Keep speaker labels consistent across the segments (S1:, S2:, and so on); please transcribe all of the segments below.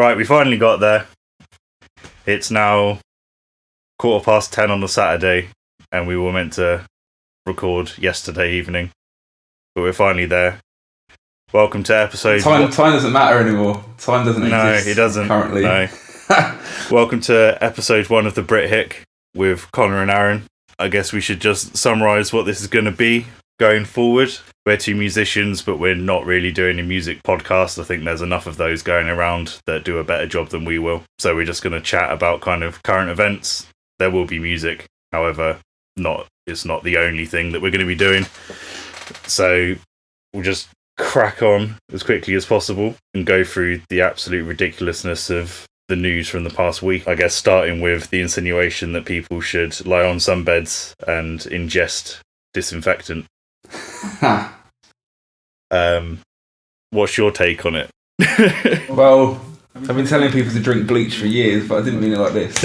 S1: Right, we finally got there. It's now 10:15 on a Saturday, and we were meant to record yesterday evening, but we're finally there. Welcome to episode...
S2: Time doesn't matter anymore. Time doesn't exist.
S1: No, it doesn't.
S2: Currently.
S1: No. Welcome to episode 1 of the BritHick with Connor and Aaron. I guess we should just summarise what this is going to be going forward. We're two musicians, but we're not really doing a music podcast. I think there's enough of those going around that do a better job than we will. So we're just going to chat about kind of current events. There will be music, however, it's not the only thing that we're going to be doing. So we'll just crack on as quickly as possible and go through the absolute ridiculousness of the news from the past week. I guess starting with the insinuation that people should lie on sunbeds and ingest disinfectant. What's your take on it?
S2: Well, I've been telling people to drink bleach for years, but I didn't mean it like this.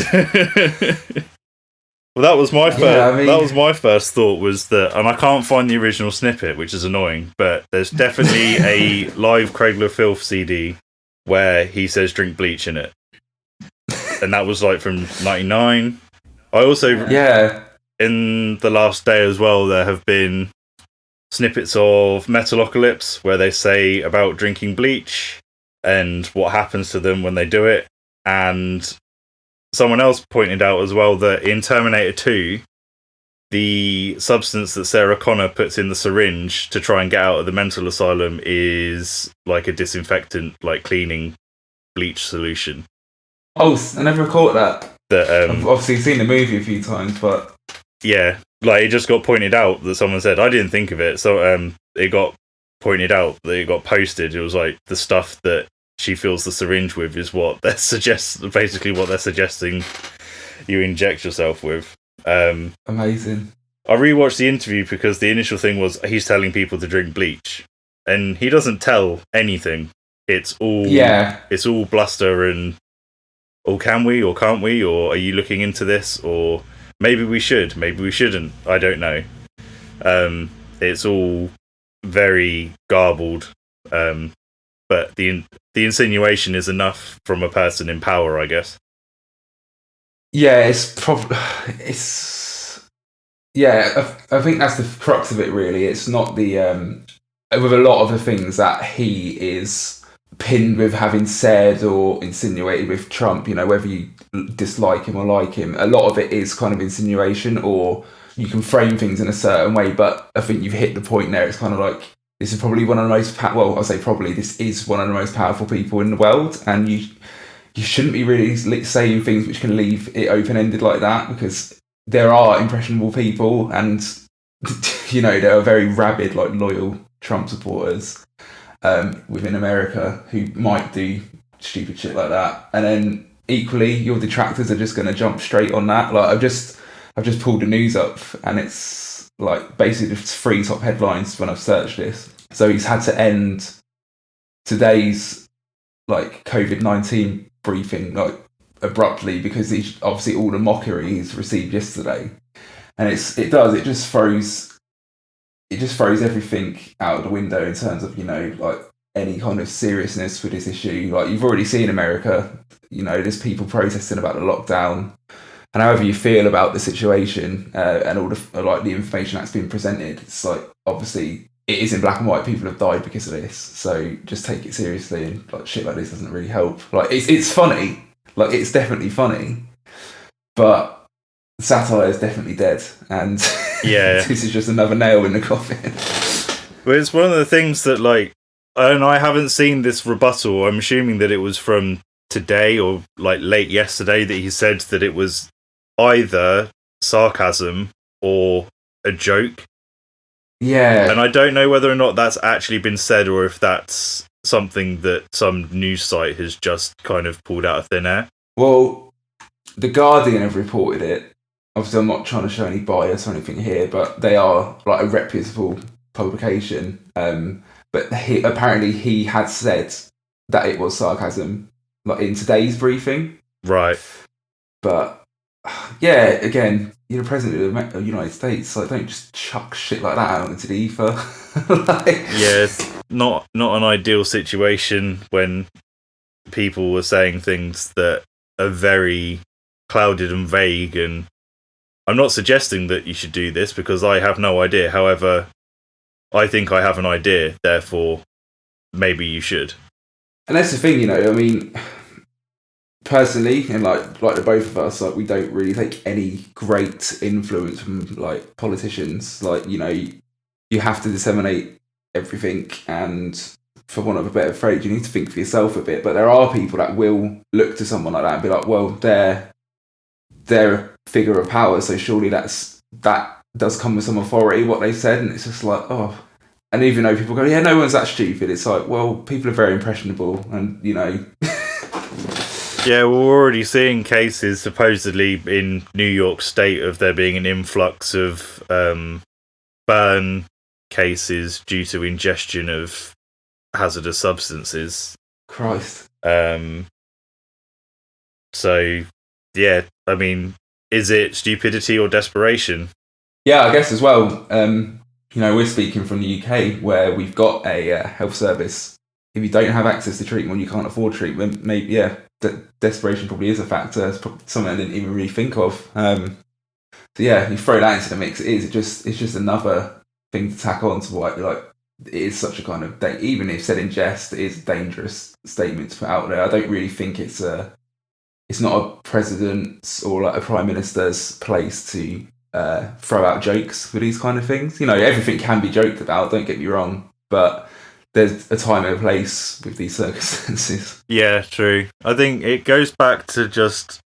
S1: Well, that was my first thought was that, and I can't find the original snippet, which is annoying, but there's definitely a live Crackling Filth CD where he says drink bleach in it. And that was like from 99. I also, in the last day as well, there have been snippets of Metalocalypse where they say about drinking bleach and what happens to them when they do it. And someone else pointed out as well that in Terminator 2, the substance that Sarah Connor puts in the syringe to try and get out of the mental asylum is like a disinfectant, like cleaning bleach solution.
S2: Oh, I never caught that. I've obviously seen the movie a few times, but...
S1: Yeah, like it just got pointed out that someone said, I didn't think of it, so it got pointed out, that it got posted. It was like the stuff that she fills the syringe with is what they're basically what they're suggesting you inject yourself with.
S2: Amazing.
S1: I rewatched the interview because the initial thing was he's telling people to drink bleach, and he doesn't tell anything. It's all bluster and, oh, can we or can't we, or are you looking into this, or maybe we should, maybe we shouldn't, I don't know. It's all very garbled, but the insinuation is enough from a person in power, I guess.
S2: Yeah, I think that's the crux of it, really. It's not the with a lot of the things that he is pinned with having said or insinuated with Trump, whether you dislike him or like him, a lot of it is kind of insinuation, or you can frame things in a certain way, but I think you've hit the point there. It's kind of like, this is probably one of the most this is one of the most powerful people in the world, and you shouldn't be really saying things which can leave it open-ended like that, because there are impressionable people, and there are very rabid, like, loyal Trump supporters within America who might do stupid shit like that, and then equally your detractors are just going to jump straight on that. Like, I've just pulled the news up, and it's like basically just 3 top headlines when I've searched this. So he's had to end today's like COVID-19 briefing like abruptly, because he's obviously all the mockery he's received yesterday, and it just throws everything out of the window in terms of, like, any kind of seriousness for this issue. Like, you've already seen America, there's people protesting about the lockdown, and however you feel about the situation and all the information that's been presented, it's like, obviously it is in black and white. People have died because of this, so just take it seriously, and like, shit like this doesn't really help. Like, it's funny, like, it's definitely funny, but satire is definitely dead, and this is just another nail in the coffin.
S1: Well, it's one of the things that, like, and I haven't seen this rebuttal. I'm assuming that it was from today or like late yesterday that he said that it was either sarcasm or a joke.
S2: Yeah.
S1: And I don't know whether or not that's actually been said, or if that's something that some news site has just kind of pulled out of thin air.
S2: Well, The Guardian have reported it. Obviously, I'm not trying to show any bias or anything here, but they are like a reputable publication. But apparently he had said that it was sarcasm, like in today's briefing.
S1: Right.
S2: But yeah, again, you're the president of the United States, like, don't just chuck shit like that out into the ether.
S1: Yeah, it's not an ideal situation when people were saying things that are very clouded and vague, and I'm not suggesting that you should do this because I have no idea. However, I think I have an idea, therefore maybe you should.
S2: And that's the thing, I mean, personally, and like the both of us, like we don't really take any great influence from like politicians. Like, you have to disseminate everything, and for want of a better phrase, you need to think for yourself a bit. But there are people that will look to someone like that and be like, well, they're a figure of power, so surely that does come with some authority, what they said. And it's just like, oh. And even though people go, yeah, no one's that stupid, it's like, well, people are very impressionable, and
S1: Yeah, we're already seeing cases supposedly in New York State of there being an influx of burn cases due to ingestion of hazardous substances.
S2: Christ.
S1: So, yeah, I mean, is it stupidity or desperation?
S2: Yeah, I guess as well. We're speaking from the UK where we've got a health service. If you don't have access to treatment, you can't afford treatment, maybe, desperation probably is a factor. It's something I didn't even really think of. So yeah, you throw that into the mix, it's just another thing to tack on to what, like, it is such a kind of, even if said in jest, it is a dangerous statement to put out there. I don't really think it's not a president's or like a prime minister's place to throw out jokes for these kind of things. Everything can be joked about, don't get me wrong, but there's a time and a place with these circumstances.
S1: Yeah, true. I think it goes back to just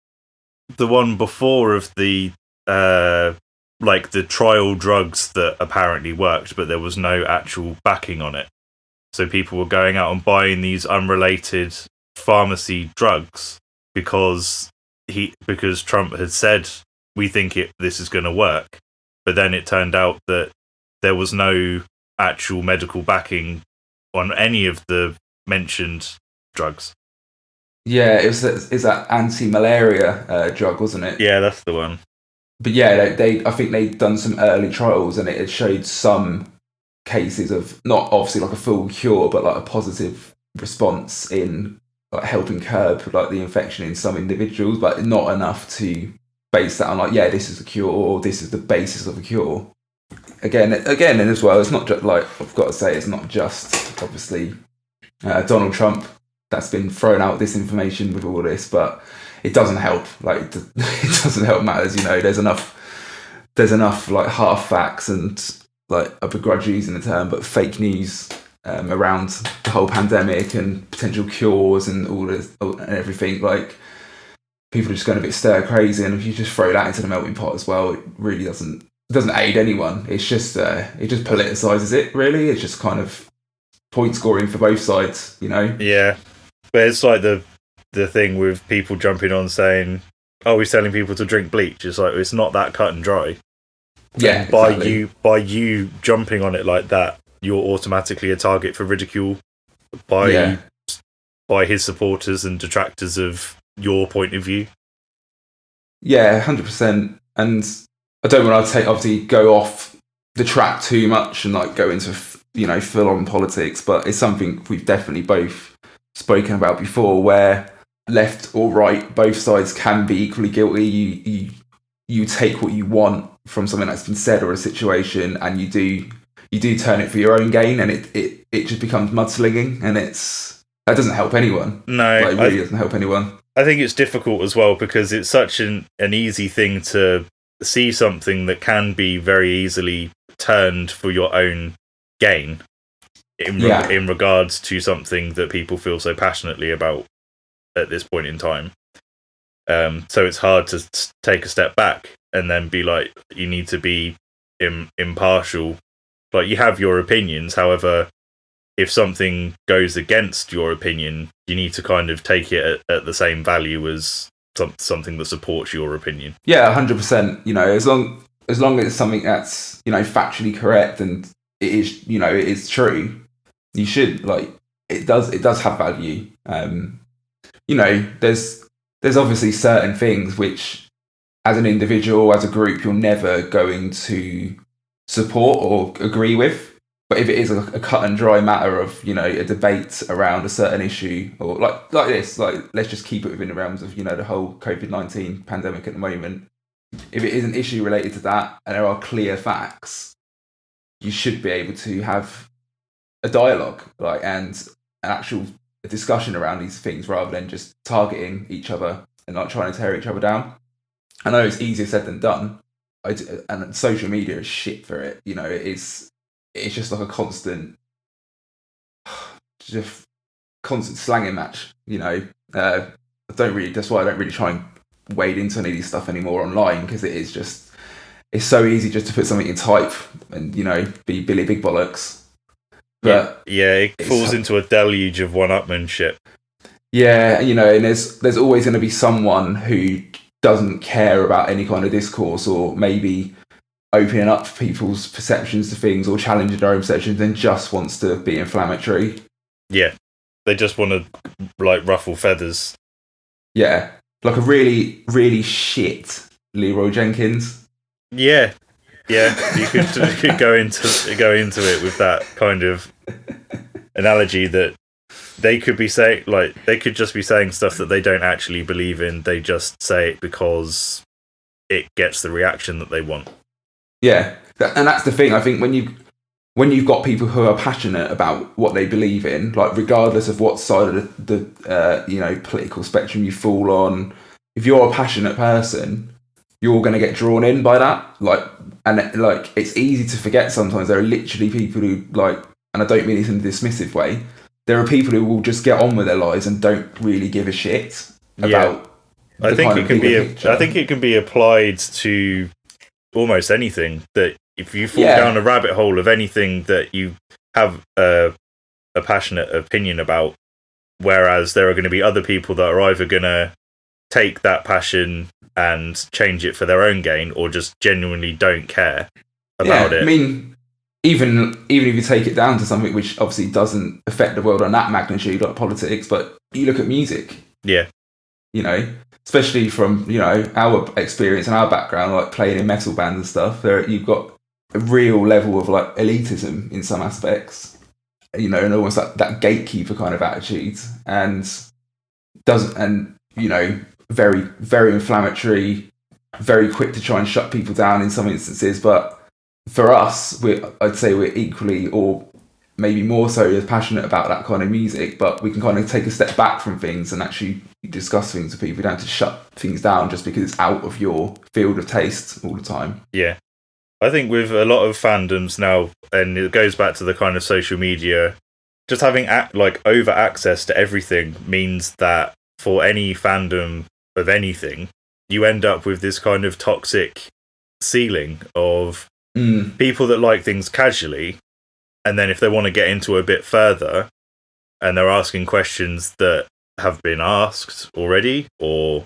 S1: the one before of the the trial drugs that apparently worked, but there was no actual backing on it. So people were going out and buying these unrelated pharmacy drugs because Trump had said, we think this is going to work. But then it turned out that there was no actual medical backing on any of the mentioned drugs.
S2: Yeah, it's that anti-malaria drug, wasn't it?
S1: Yeah, that's the one.
S2: But yeah, I think they'd done some early trials, and it had showed some cases of, not obviously like a full cure, but like a positive response in like helping curb like the infection in some individuals, but not enough to base that on like, yeah, this is a cure, or this is the basis of a cure. Again, and as well, it's not just like, I've got to say, it's not just obviously Donald Trump that's been thrown out this information with all this, but it doesn't help. Like, it doesn't help matters. There's enough like half facts and, like, I begrudge using the term, but fake news around the whole pandemic and potential cures and all this and everything. Like, people are just going a bit stir crazy, and if you just throw that into the melting pot as well, it really doesn't aid anyone. It's just it just politicizes it. Really, it's just kind of point scoring for both sides.
S1: Yeah, but it's like the thing with people jumping on saying, "Oh, we're telling people to drink bleach." It's like, it's not that cut and dry.
S2: Yeah,
S1: exactly. By you jumping on it like that, you're automatically a target for ridicule by his supporters and detractors of your point of view.
S2: Yeah, 100%. And I don't want to obviously go off the track too much and like go into full on politics, but it's something we've definitely both spoken about before, where left or right, both sides can be equally guilty. You take what you want from something that's been said or a situation, and you do turn it for your own gain, and it just becomes mudslinging, and that doesn't help anyone.
S1: No,
S2: it really doesn't help anyone.
S1: I think it's difficult as well because it's such an easy thing to see something that can be very easily turned for your own gain in regards to something that people feel so passionately about at this point in time. So it's hard to take a step back and then be like, you need to be impartial. Like, you have your opinions, however, if something goes against your opinion, you need to kind of take it at the same value as something that supports your opinion.
S2: Yeah, 100%. As long as it's something that's factually correct and it is true, you should, like, it does have value. There's obviously certain things which, as an individual, as a group, you're never going to support or agree with. But if it is a cut and dry matter of, a debate around a certain issue, or like this, let's just keep it within the realms of, the whole COVID-19 pandemic at the moment. If it is an issue related to that and there are clear facts, you should be able to have a dialogue, and an actual discussion around these things rather than just targeting each other and trying to tear each other down. I know it's easier said than done, and social media is shit for it. It's just like a constant slanging match. That's why I don't really try and wade into any of these stuff anymore online, because it's so easy just to put something in type and be Billy Big Bollocks. But
S1: it falls into a deluge of one-upmanship.
S2: Yeah, and there's always going to be someone who doesn't care about any kind of discourse, or maybe opening up people's perceptions to things or challenging their own perceptions, and just wants to be inflammatory.
S1: Yeah, they just want to ruffle feathers.
S2: Yeah, like a really, really shit Leroy Jenkins.
S1: Yeah, you could go into it with that kind of analogy that they could be saying, they could just be saying stuff that they don't actually believe in. They just say it because it gets the reaction that they want. Yeah,
S2: and that's the thing. I think when you've got people who are passionate about what they believe in, regardless of what side of the political spectrum you fall on, if you're a passionate person, you're going to get drawn in by that. It's easy to forget sometimes there are literally people who and I don't mean this in a dismissive way, there are people who will just get on with their lives and don't really give a shit about.
S1: I think it can be applied to almost anything. That if you fall down a rabbit hole of anything that you have a passionate opinion about, whereas there are going to be other people that are either going to take that passion and change it for their own gain, or just genuinely don't care about it.
S2: I mean, even if you take it down to something which obviously doesn't affect the world on that magnitude, like politics, but you look at music.
S1: Yeah.
S2: Especially from, our experience and our background, playing in metal bands and stuff, you've got a real level of elitism in some aspects, and almost that gatekeeper kind of attitude, and very, very inflammatory, very quick to try and shut people down in some instances. But for us, I'd say we're equally, or maybe more so, as passionate about that kind of music, but we can kind of take a step back from things and actually discuss things with people. You don't have to shut things down just because it's out of your field of taste all the time.
S1: Yeah. I think with a lot of fandoms now, and it goes back to the kind of social media, just having over access to everything means that for any fandom of anything, you end up with this kind of toxic ceiling of people that like things casually, and then if they want to get into a bit further and they're asking questions that have been asked already or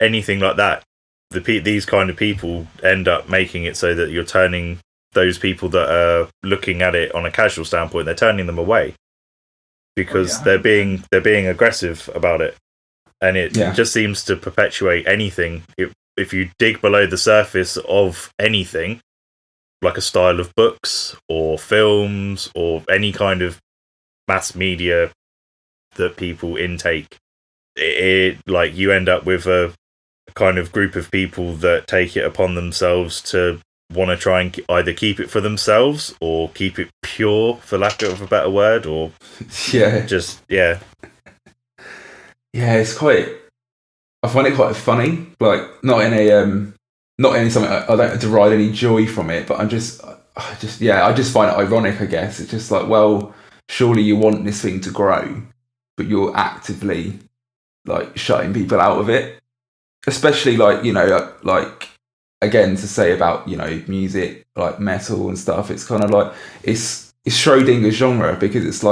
S1: anything like that, these kind of people end up making it so that you're turning those people that are looking at it on a casual standpoint, they're turning them away because they're being aggressive about it. And it just seems to perpetuate anything. If you dig below the surface of anything, like a style of books or films or any kind of mass media that people intake, you end up with a kind of group of people that take it upon themselves to want to try and either keep it for themselves or keep it pure, for lack of a better word, or
S2: it's quite. I find it quite funny, not in something I don't derive any joy from it, but I just find it ironic. I guess it's just well, surely you want this thing to grow, but you're actively shutting people out of it, especially again to say about music metal and stuff. It's kind of it's Schrodinger's genre, because it's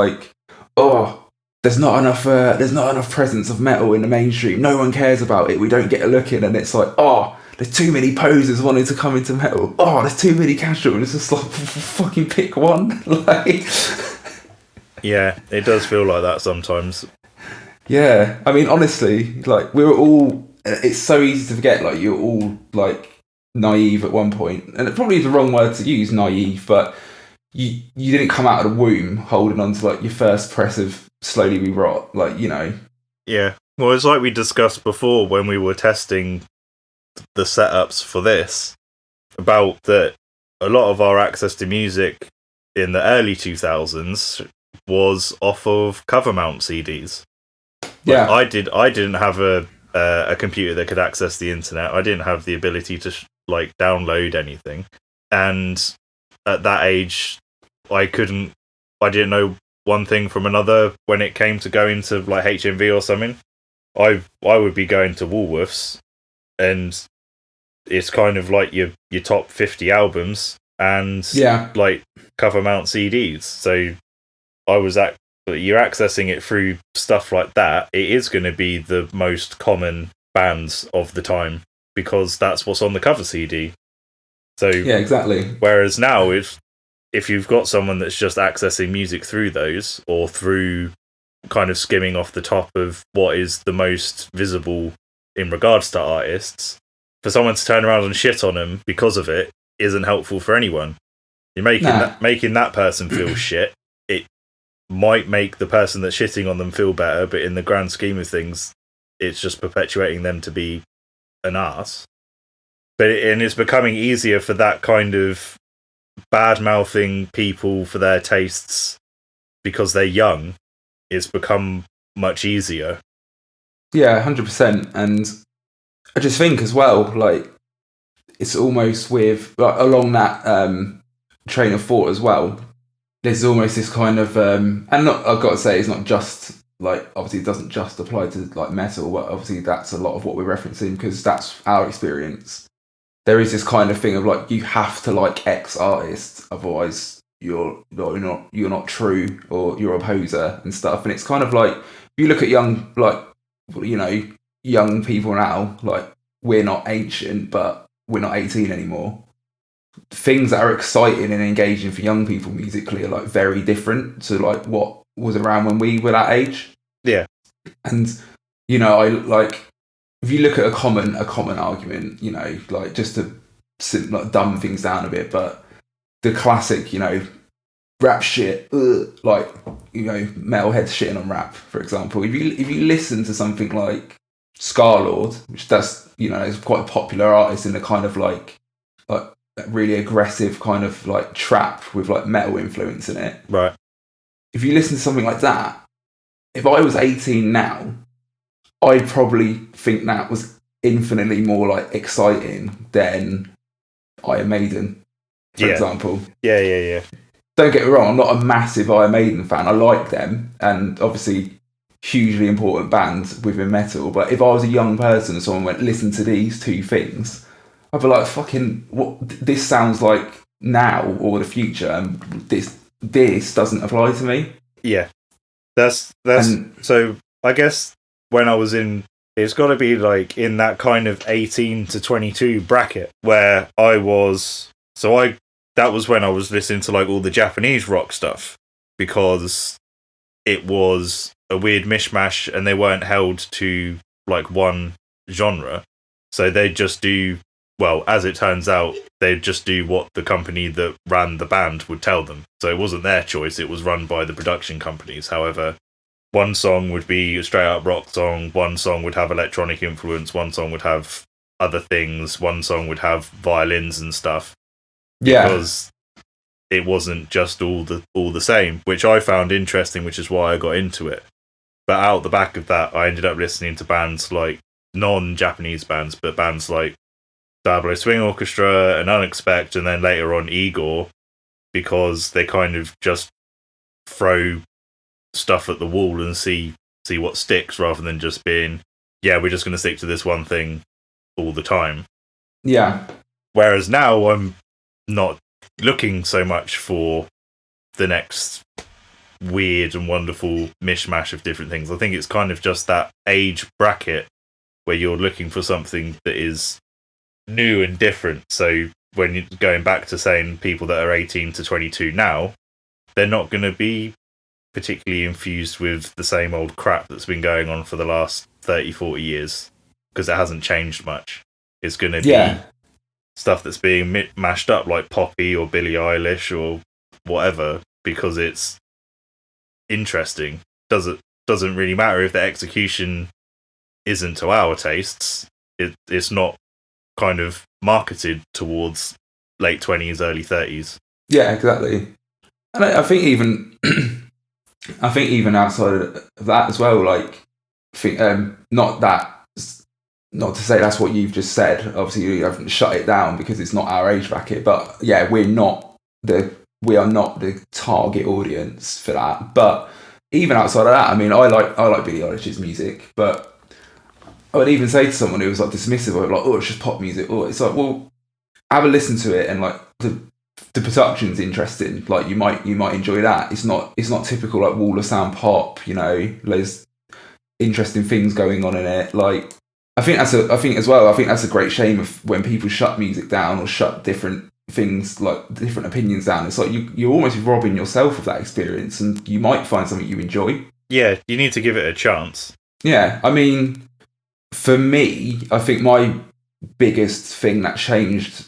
S2: there's not enough presence of metal in the mainstream. No one cares about it. We don't get a look in, and it's there's too many posers wanting to come into metal. There's too many casual. And it's just fucking pick one.
S1: Yeah, it does feel like that sometimes.
S2: Yeah, I mean, honestly, we were all. It's so easy to forget. You're all naive at one point, and it probably is the wrong word to use, naive, but you didn't come out of the womb holding on to like your first press of Slowly We Rot, like, you know.
S1: Yeah. Well, it's like we discussed before when we were testing the setups for this, about that a lot of our access to music in the early 2000s was off of cover mount CDs.
S2: Yeah.
S1: I didn't have a computer that could access the internet. I didn't have the ability to like download anything, and at that age, I didn't know one thing from another when it came to going to like HMV or something. I would be going to Woolworths, and it's kind of like your top 50 albums and like cover mount CDs. So you're accessing it through stuff like that. It is going to be the most common bands of the time because that's what's on the cover CD. So
S2: yeah, exactly.
S1: Whereas now, if you've got someone that's just accessing music through those, or through kind of skimming off the top of what is the most visible in regards to artists, for someone to turn around and shit on them because of it isn't helpful for anyone. You're making that person feel shit. It might make the person that's shitting on them feel better, but in the grand scheme of things, it's just perpetuating them to be an arse. And it's becoming easier for that kind of bad-mouthing people for their tastes because they're young. It's become much easier.
S2: Yeah, 100%. And I just think as well, like, it's almost with, like, along that train of thought as well, there's almost this kind of, and not, I've got to say, it's not just, like, obviously it doesn't just apply to, like, metal, but obviously that's a lot of what we're referencing because that's our experience. There is this kind of thing of, like, you have to like X artist, otherwise you're not true, or you're a poser and stuff. And it's kind of like, if you look at young, like, you know, young people now, like, we're not ancient, but we're not 18 anymore. Things that are exciting and engaging for young people musically are like very different to like what was around when we were that age.
S1: Yeah.
S2: And, you know, I like, if you look at a common argument, you know, like, just to like dumb things down a bit, but the classic, you know, rap shit, like, you know, metalheads shitting on rap, for example. If you listen to something like Scarlord, which that's, you know, is quite a popular artist in the kind of like really aggressive kind of like trap with like metal influence in it.
S1: Right.
S2: If you listen to something like that, if I was 18 now, I'd probably think that was infinitely more like exciting than Iron Maiden, for example.
S1: Yeah.
S2: Don't get me wrong, I'm not a massive Iron Maiden fan. I like them, and obviously hugely important band within metal. But if I was a young person and someone went, listen to these two things, I'd be like, fucking, what? This sounds like now or the future, and this doesn't apply to me.
S1: Yeah, that's so. I guess when I was in, it's got to be like in that kind of 18 to 22 bracket where I was. So that was when I was listening to like all the Japanese rock stuff, because it was a weird mishmash and they weren't held to like one genre. So they'd just do, well, as it turns out, they'd just do what the company that ran the band would tell them. So it wasn't their choice, it was run by the production companies. However, one song would be a straight up rock song, one song would have electronic influence, one song would have other things, one song would have violins and stuff.
S2: Yeah.
S1: Because it wasn't just all the same, which I found interesting, which is why I got into it. But out the back of that, I ended up listening to bands like non-Japanese bands, but bands like Diablo Swing Orchestra and Unexpect, and then later on Igor, because they kind of just throw stuff at the wall and see what sticks, rather than just being, yeah, we're just going to stick to this one thing all the time.
S2: Yeah.
S1: Whereas now I'm not looking so much for the next weird and wonderful mishmash of different things. I think it's kind of just that age bracket where you're looking for something that is new and different. So when you're going back to saying people that are 18 to 22 now, they're not going to be particularly infused with the same old crap that's been going on for the last 30, 40 years, because it hasn't changed much. It's going to be stuff that's being mashed up, like Poppy or Billie Eilish or whatever because it's interesting. Doesn't really matter if the execution isn't to our tastes. It's not kind of marketed towards late 20s, early 30s.
S2: Yeah, exactly. And I think even outside of that as well, like, not to say that's what you've just said. Obviously, you haven't shut it down because it's not our age bracket. But yeah, we are not the target audience for that. But even outside of that, I mean, I like Billie Eilish's music, but I would even say to someone who was like dismissive of it, like, oh, it's just pop music. Or it's like, well, have a listen to it, and like the production's interesting. Like you might enjoy that. It's not typical like wall of sound pop. You know, there's interesting things going on in it. Like I think that's a great shame of when people shut music down or shut different things, like different opinions down. It's like you're almost robbing yourself of that experience, and you might find something you enjoy.
S1: Yeah, you need to give it a chance.
S2: Yeah, I mean, for me, I think my biggest thing that changed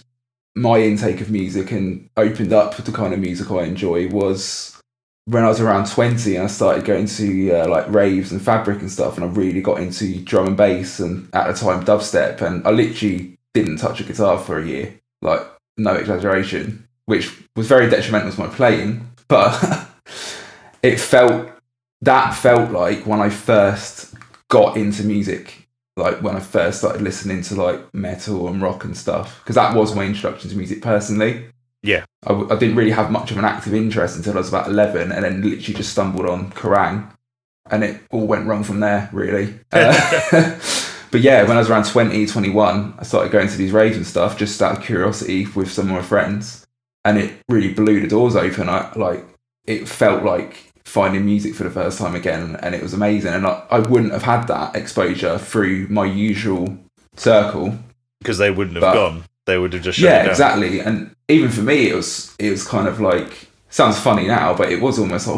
S2: my intake of music and opened up the kind of music I enjoy was when I was around 20 and I started going to like raves and Fabric and stuff, and I really got into drum and bass and at the time dubstep, and I literally didn't touch a guitar for a year, like no exaggeration, which was very detrimental to my playing, but it felt like when I first got into music, like when I first started listening to like metal and rock and stuff, because that was my introduction to music personally.
S1: Yeah.
S2: I didn't really have much of an active interest until I was about 11, and then literally just stumbled on Kerrang, and it all went wrong from there, really. But yeah, when I was around 20, 21, I started going to these raves and stuff just out of curiosity with some of my friends, and it really blew the doors open. It felt like finding music for the first time again, and it was amazing. And I wouldn't have had that exposure through my usual circle
S1: because they wouldn't have gone. They would have just shut it down.
S2: Exactly. And even for me, it was kind of like, sounds funny now, but it was almost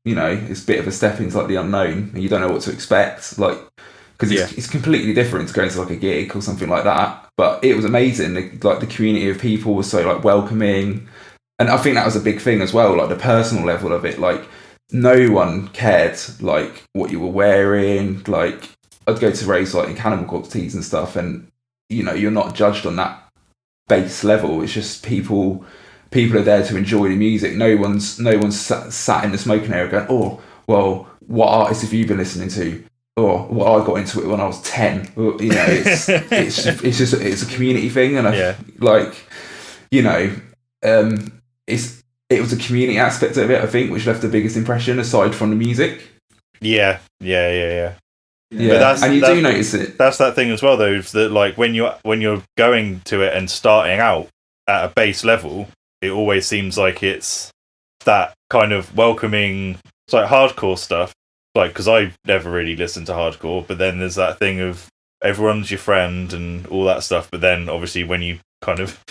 S2: it's a bit of a step into like the unknown, and you don't know what to expect, like because it's completely different to going to like a gig or something like that. But it was amazing. Like the community of people was so like welcoming, and I think that was a big thing as well. Like the personal level of it, like no one cared like what you were wearing. Like I'd go to raves like in Cannibal Corpse tees and stuff, and you're not judged on that base level. It's just people are there to enjoy the music. No one's sat in the smoking area going, oh well, what artists have you been listening to? Or well, I got into it when I was 10. It's it's a community thing, and it was a community aspect of it, I think, which left the biggest impression aside from the music.
S1: Yeah.
S2: Yeah, but and you do notice it.
S1: That's that thing as well, though, that like when you're going to it and starting out at a base level, it always seems like it's that kind of welcoming. It's like hardcore stuff, like because I never really listened to hardcore, but then there's that thing of everyone's your friend and all that stuff. But then obviously when you kind of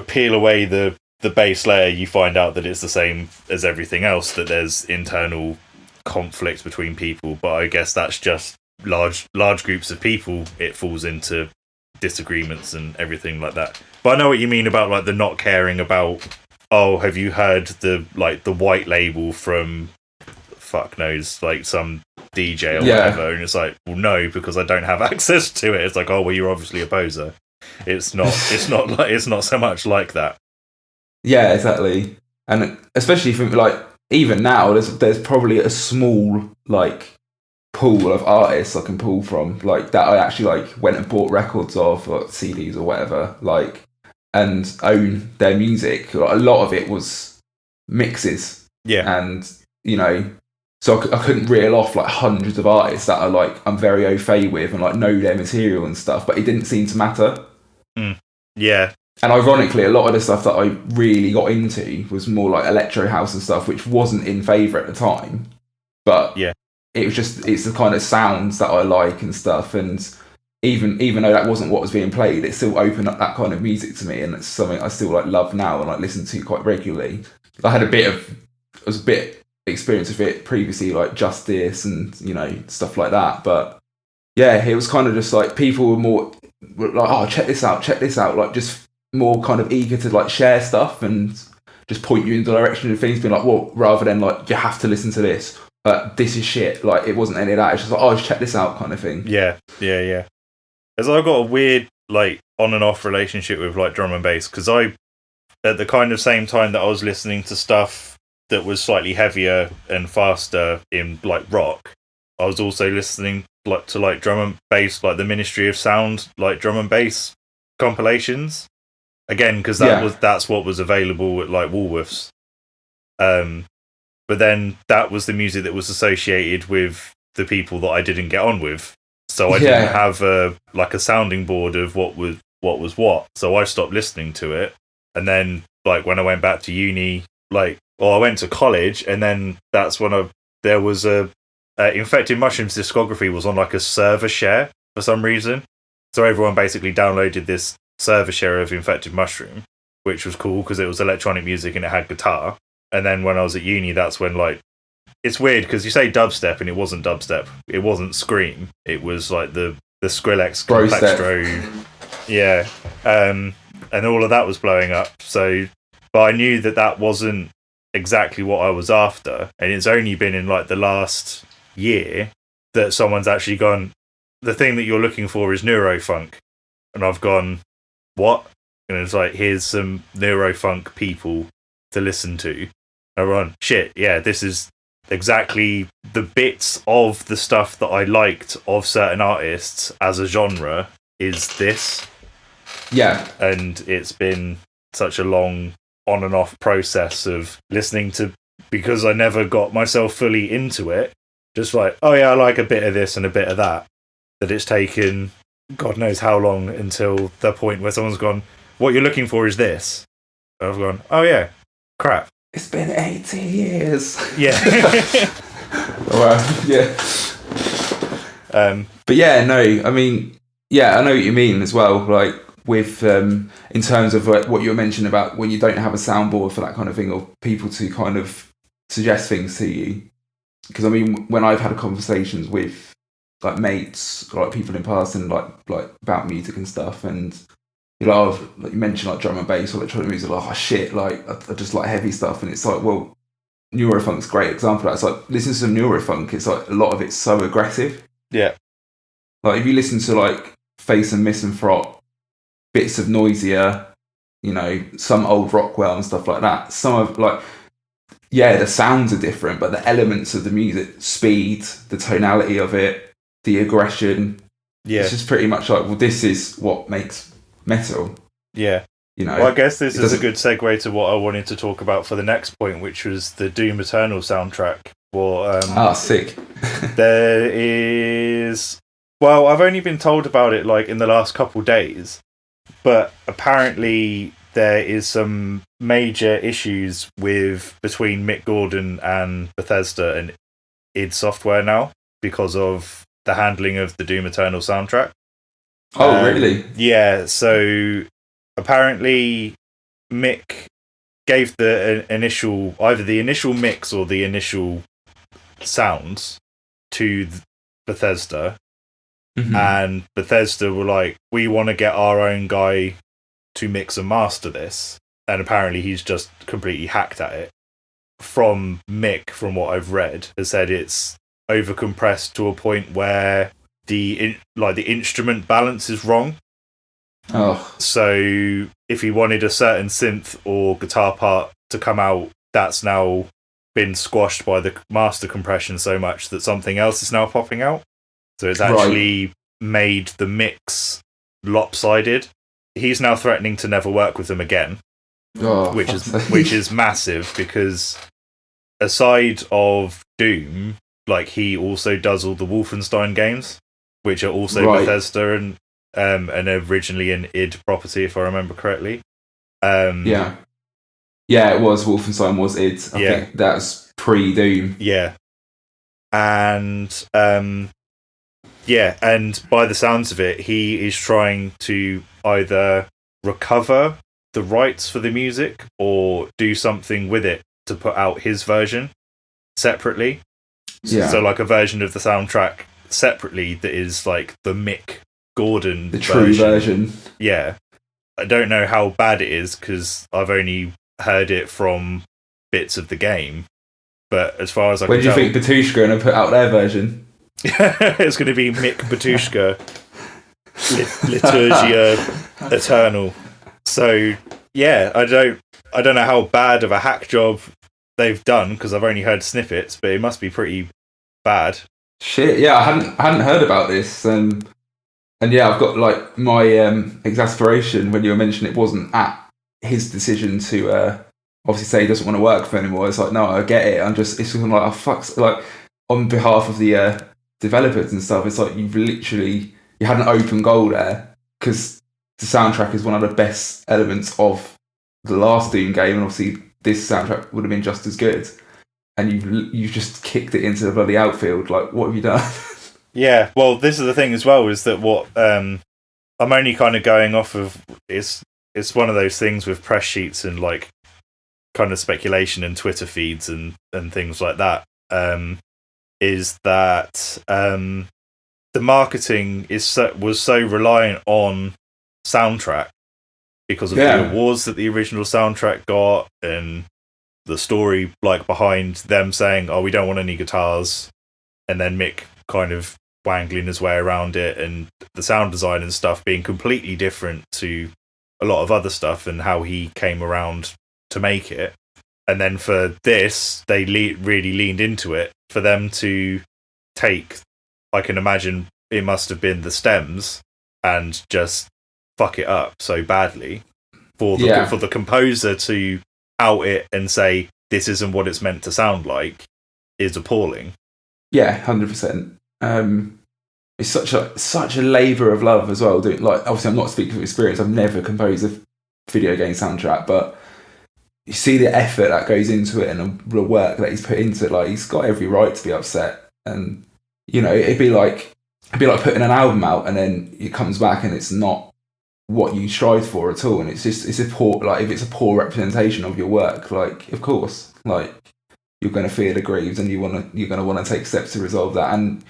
S1: peel away the base layer, you find out that it's the same as everything else. That there's internal conflict between people, but I guess that's just large groups of people. It falls into disagreements and everything like that. But I know what you mean about like the not caring about, oh, have you heard the white label from fuck knows, like some DJ or whatever, and it's like, well, no, because I don't have access to it. It's like, oh well, you're obviously a poser. It's not so much like that.
S2: Yeah, exactly. And especially for like even now, there's probably a small like pool of artists I can pull from, like that I actually like went and bought records of, or CDs or whatever, like, and own their music. Like, a lot of it was mixes, and so I couldn't reel off like hundreds of artists that are like I'm very au fait with and like know their material and stuff, but it didn't seem to matter.
S1: Yeah.
S2: And ironically, a lot of the stuff that I really got into was more like electro house and stuff, which wasn't in favour at the time. But it's the kind of sounds that I like and stuff. And even though that wasn't what was being played, it still opened up that kind of music to me, and it's something I still like love now and like listen to quite regularly. I had a bit experience with it previously, like Justice and stuff like that. But yeah, it was kind of just like people were like, oh, check this out, like just more kind of eager to like share stuff and just point you in the direction of things, being like, well, rather than like, you have to listen to this. This is shit. Like, it wasn't any of that. It's just like, oh, just check this out kind of thing.
S1: Yeah. As I've got a weird, like, on and off relationship with, like, drum and bass, because at the kind of same time that I was listening to stuff that was slightly heavier and faster in, like, rock, I was also listening to drum and bass, like the Ministry of Sound, like drum and bass compilations. Again, because that's what was available at like Woolworths. But then that was the music that was associated with the people that I didn't get on with. So I didn't have a sounding board of what was what. So I stopped listening to it. And then like when I went back to uni, I went to college, and then that's when there was a Infected Mushrooms discography was on like a server share for some reason. So everyone basically downloaded this server share of Infected Mushroom, which was cool because it was electronic music and it had guitar. And then when I was at uni, that's when it's weird because you say dubstep and it wasn't dubstep. It wasn't Scream. It was like the Skrillex Complextro. Yeah. And all of that was blowing up. So, but I knew that wasn't exactly what I was after. And it's only been in like the last year that someone's actually gone, the thing that you're looking for is neurofunk. And I've gone, what? And it's like, here's some neurofunk people to listen to. And I've gone, shit, yeah, this is exactly the bits of the stuff that I liked of certain artists as a genre is this.
S2: Yeah.
S1: And it's been such a long on and off process of listening to, because I never got myself fully into it. Just like, oh yeah, I like a bit of this and a bit of that. That it's taken God knows how long until the point where someone's gone, what you're looking for is this. And I've gone, oh yeah, crap.
S2: It's been 80 years.
S1: Yeah.
S2: Well, yeah. But yeah, no, I mean, yeah, I know what you mean as well. Like with, in terms of like what you were mentioning about when you don't have a soundboard for that kind of thing, or people to kind of suggest things to you. Because I mean, when I've had conversations with like mates, like people in person, like about music and stuff, and you know, like you mentioned like drum and bass or electronic music, like oh shit, like I just like heavy stuff, and it's like, well, Neurofunk's a great example of that. It's like listen to some Neurofunk, it's like a lot of it's so aggressive.
S1: Yeah.
S2: Like if you listen to like Face and Misanthrope, bits of Noisier, you know, some old Rockwell and stuff like that, some of like, yeah, the sounds are different, but the elements of the music, speed, the tonality of it, the aggression, it's just pretty much like, well, this is what makes metal.
S1: Yeah.
S2: You know,
S1: well, I guess this is a good segue to what I wanted to talk about for the next point, which was the Doom Eternal soundtrack. Well,
S2: sick.
S1: There is... Well, I've only been told about it like in the last couple days, but apparently there is some major issues between Mick Gordon and Bethesda and id Software now because of the handling of the Doom Eternal soundtrack.
S2: Oh, really?
S1: Yeah, so apparently Mick gave the initial, either the initial mix or the initial sounds to Bethesda, and Bethesda were like, we want to get our own guy to mix and master this, and apparently he's just completely hacked at it. From Mick, from what I've read, has said it's overcompressed to a point where the instrument balance is wrong.
S2: Oh.
S1: So if he wanted a certain synth or guitar part to come out, that's now been squashed by the master compression so much that something else is now popping out. So it's actually made the mix lopsided. He's now threatening to never work with them again, which is massive because aside of Doom, like he also does all the Wolfenstein games, which are also Bethesda and originally an id property, if I remember correctly.
S2: Yeah, it was Wolfenstein was id. I think that's pre-Doom.
S1: Yeah, and and by the sounds of it, he is trying to either recover the rights for the music or do something with it to put out his version separately.
S2: Yeah.
S1: So like a version of the soundtrack separately that is like the Mick Gordon
S2: true version.
S1: Yeah. I don't know how bad it is because I've only heard it from bits of the game. But as far as I
S2: when
S1: can
S2: do you
S1: tell,
S2: think Batushka are going to put out their version?
S1: it's going to be Mick Batushka Liturgia Eternal. So yeah, I don't know how bad of a hack job they've done, because I've only heard snippets, but it must be pretty bad.
S2: Shit, yeah, I hadn't heard about this, and yeah, I've got like my exasperation when you were mentioning it wasn't at his decision to obviously say he doesn't want to work for anymore. It's like, no, I get it. It's just like, oh fuck, like on behalf of the developers and stuff. It's like you had an open goal there, because the soundtrack is one of the best elements of the last Doom game, and obviously this soundtrack would have been just as good. And you've just kicked it into the bloody outfield. Like, what have you done?
S1: Yeah, well, this is the thing as well, is that what I'm only kind of going off of it's one of those things with press sheets and like kind of speculation and Twitter feeds and things like that. Is that the marketing was so reliant on soundtrack because of the awards that the original soundtrack got, and the story like behind them saying, "Oh, we don't want any guitars," and then Mick kind of wangling his way around it, and the sound design and stuff being completely different to a lot of other stuff, and how he came around to make it. And then for this, they really leaned into it. For them to take, I can imagine it must have been the stems, and just fuck it up so badly for the composer to out it and say this isn't what it's meant to sound like is appalling.
S2: Yeah, 100%. It's such a labour of love as well. Like, obviously, I'm not speaking from experience. I've never composed a video game soundtrack, but you see the effort that goes into it and the work that he's put into it. Like, he's got every right to be upset. And you know, it'd be like putting an album out and then it comes back and it's not what you strive for at all. And it's a poor, like, if it's a poor representation of your work, like, of course, like, you're going to feel aggrieved and you're going to want to take steps to resolve that. And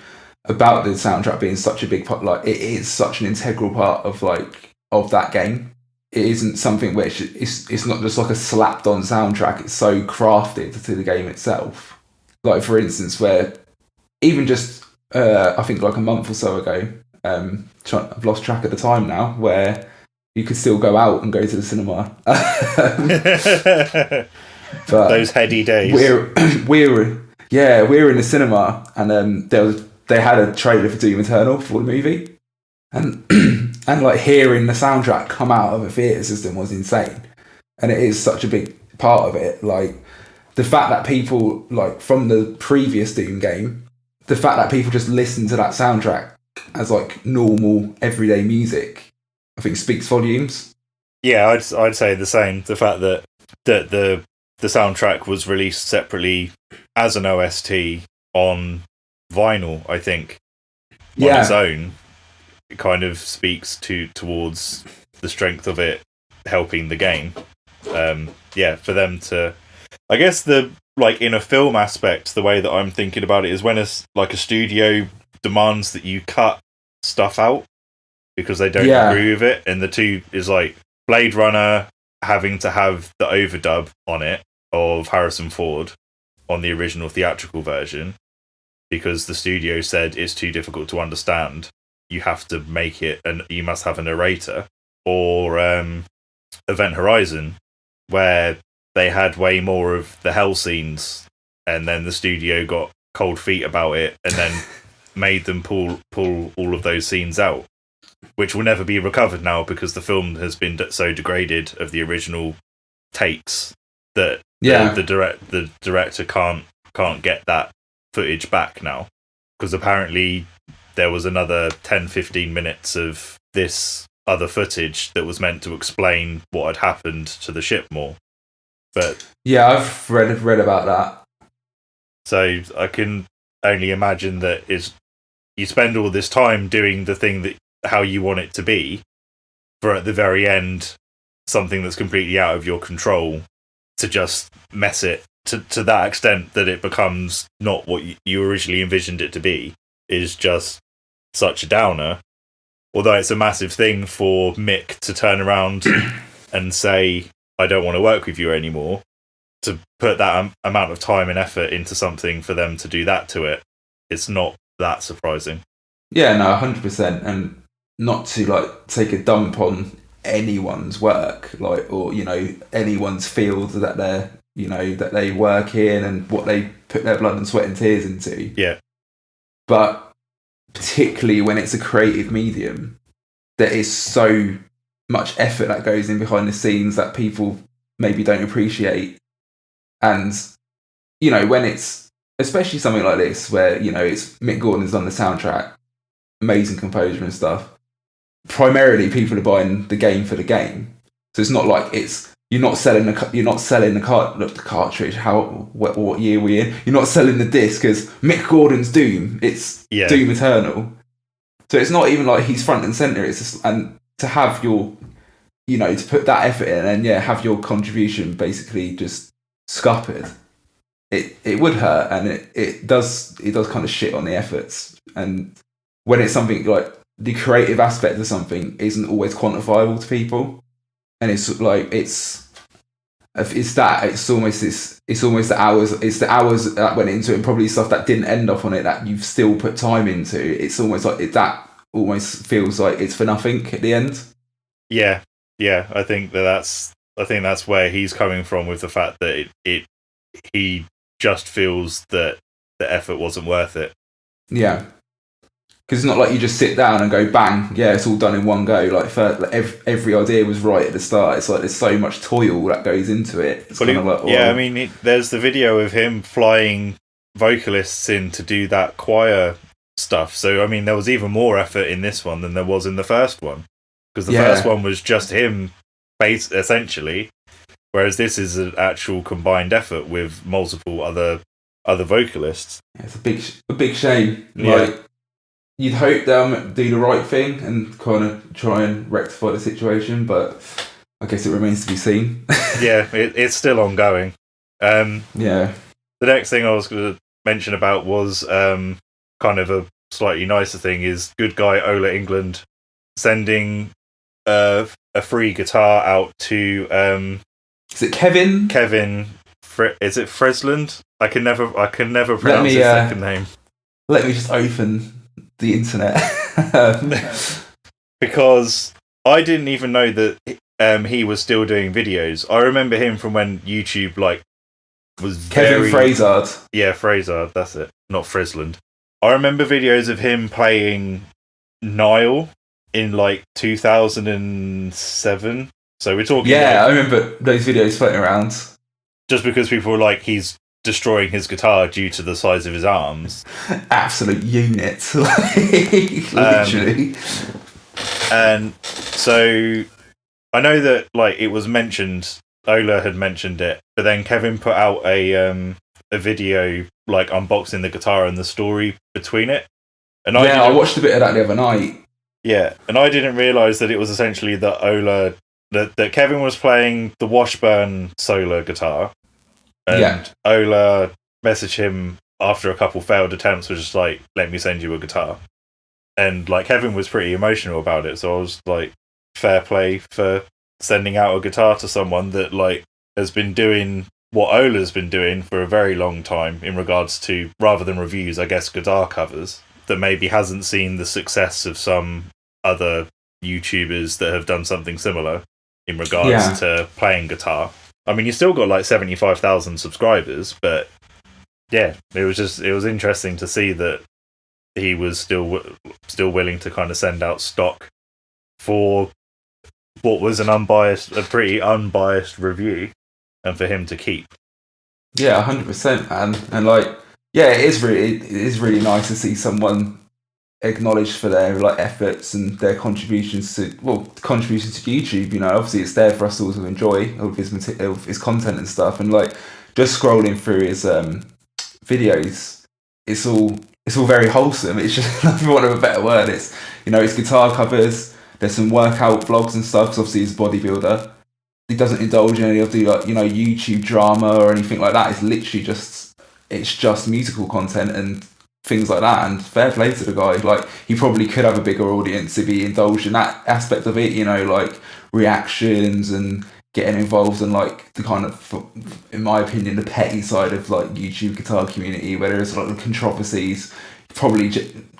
S2: about the soundtrack being such a big part, like, it is such an integral part of that game. It isn't something which it's not just like a slapped on soundtrack. It's so crafted to the game itself. Like, for instance, where even just I think like a month or so ago, I've lost track of the time now, where you could still go out and go to the cinema. But
S1: those heady days.
S2: We're in the cinema, and they had a trailer for Doom Eternal for the movie, and like hearing the soundtrack come out of a theatre system was insane, and it is such a big part of it. Like, the fact that people, like, from the previous Doom game, the fact that people just listen to that soundtrack as like normal everyday music, I think speaks volumes.
S1: Yeah, I'd say the same. The fact that the soundtrack was released separately as an OST on vinyl, I think, on its own, it kind of speaks towards the strength of it helping the game. For them to, I guess, in a film aspect, the way that I'm thinking about it is when a studio demands that you cut stuff out because they don't agree with it, and the two is like Blade Runner having to have the overdub on it of Harrison Ford on the original theatrical version because the studio said it's too difficult to understand. You have to make it, and you must have a narrator. Or Event Horizon, where they had way more of the hell scenes, and then the studio got cold feet about it, and then made them pull all of those scenes out, which will never be recovered now because the film has been so degraded of the original takes that the director can't get that footage back now, because apparently there was another 10-15 minutes of this other footage that was meant to explain what had happened to the ship more. But
S2: yeah, I've read about that.
S1: So I can only imagine that you spend all this time doing the thing that how you want it to be, for at the very end something that's completely out of your control to just mess it to that extent that it becomes not what you originally envisioned it to be, is just such a downer. Although it's a massive thing for Mick to turn around and say, I don't want to work with you anymore, to put that amount of time and effort into something for them to do that to it, it's not that surprising.
S2: Yeah, no, 100%. And not to like take a dump on anyone's work, like, or, you know, anyone's field that they're, you know, that they work in and what they put their blood and sweat and tears into.
S1: Yeah.
S2: But particularly when it's a creative medium, there is so much effort that goes in behind the scenes that people maybe don't appreciate. And, you know, when it's, especially something like this, where, you know, it's Mick Gordon's on the soundtrack, amazing composer and stuff, primarily people are buying the game for the game. So it's not like you're not selling the cartridge. What year are we in? You're not selling the disc as Mick Gordon's Doom. It's Doom Eternal. So it's not even like he's front and center. It's just, and to have your, you know, to put that effort in and have your contribution basically just scuppered. It would hurt, and it does kind of shit on the efforts. And when it's something like the creative aspect of something isn't always quantifiable to people, and it's like it's almost the hours that went into it, and probably stuff that didn't end up on it that you've still put time into. It's almost like that almost feels like it's for nothing at the end.
S1: Yeah, I think that's where he's coming from with the fact that he just feels that the effort wasn't worth it.
S2: Yeah. Because it's not like you just sit down and go, bang, yeah, it's all done in one go. Like every idea was right at the start. It's like there's so much toil that goes into it. It's kind of like,
S1: I mean, there's the video of him flying vocalists in to do that choir stuff. So, I mean, there was even more effort in this one than there was in the first one. Because the first one was just him, essentially, whereas this is an actual combined effort with multiple other vocalists.
S2: Yeah, it's a big shame.
S1: Yeah.
S2: Like, you'd hope they'll do the right thing and kind of try and rectify the situation, but I guess it remains to be seen.
S1: Yeah, it's still ongoing.
S2: Yeah.
S1: The next thing I was going to mention about was kind of a slightly nicer thing is good guy Ola England sending a free guitar out to
S2: is it Kevin?
S1: Is it Fresland? I can never pronounce his second name.
S2: Let me just open the internet.
S1: Because I didn't even know that he was still doing videos. I remember him from when YouTube was
S2: Kevin Frazard.
S1: Yeah, Frazard, that's it. Not Fresland. I remember videos of him playing Nile in 2007. So we're talking.
S2: Yeah, I remember those videos floating around.
S1: Just because people were like, he's destroying his guitar due to the size of his arms.
S2: Absolute unit. Literally.
S1: And so I know that it was mentioned, Ola had mentioned it, but then Kevin put out a video unboxing the guitar and the story between it. And I
S2: watched a bit of that the other night.
S1: Yeah, and I didn't realise that it was essentially that that Kevin was playing the Washburn Solar guitar. And Ola messaged him after a couple failed attempts, was just like, let me send you a guitar. And Kevin was pretty emotional about it, so I was like, fair play for sending out a guitar to someone that has been doing what Ola's been doing for a very long time in regards to, rather than reviews, I guess, guitar covers, that maybe hasn't seen the success of some other YouTubers that have done something similar in regards to playing guitar. I mean, you still got 75,000 subscribers, but yeah, it was interesting to see that he was still willing to kind of send out stock for what was a pretty unbiased review, and for him to keep.
S2: Yeah, 100%, man. And it is really nice to see someone acknowledged for their efforts and their contributions to YouTube. You know, obviously it's there for us all to enjoy of his content and stuff. And just scrolling through his videos, it's all very wholesome. It's just, for want of a better word, it's guitar covers. There's some workout vlogs and stuff, because obviously he's a bodybuilder. He doesn't indulge in any of the YouTube drama or anything like that. It's literally just musical content and things like that. And fair play to the guy. He probably could have a bigger audience if he indulged in that aspect of it. Reactions and getting involved in like the kind of, in my opinion, the petty side of like YouTube guitar community, where there's like the controversies, probably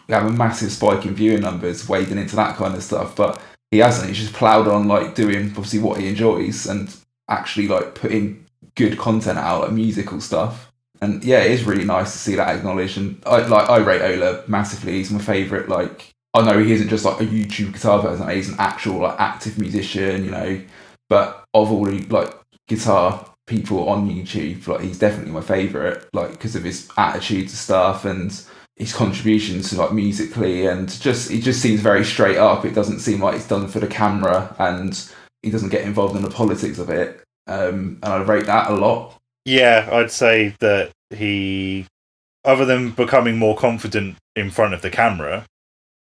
S2: have a massive spike in viewing numbers wading into that kind of stuff. But he hasn't. He's just ploughed on like doing obviously what he enjoys and actually like putting good content out, like musical stuff. And yeah, it is really nice to see that acknowledged. And I rate Ola massively. He's my favourite. Like, I know he isn't just like a YouTube guitar person. He's an actual like active musician, you know. But of all the like guitar people on YouTube, like he's definitely my favourite. Like because of his attitude to stuff and his contributions to like musically, and he just seems very straight up. It doesn't seem like it's done for the camera, and he doesn't get involved in the politics of it. And I rate that a lot.
S1: Yeah, I'd say that he, other than becoming more confident in front of the camera,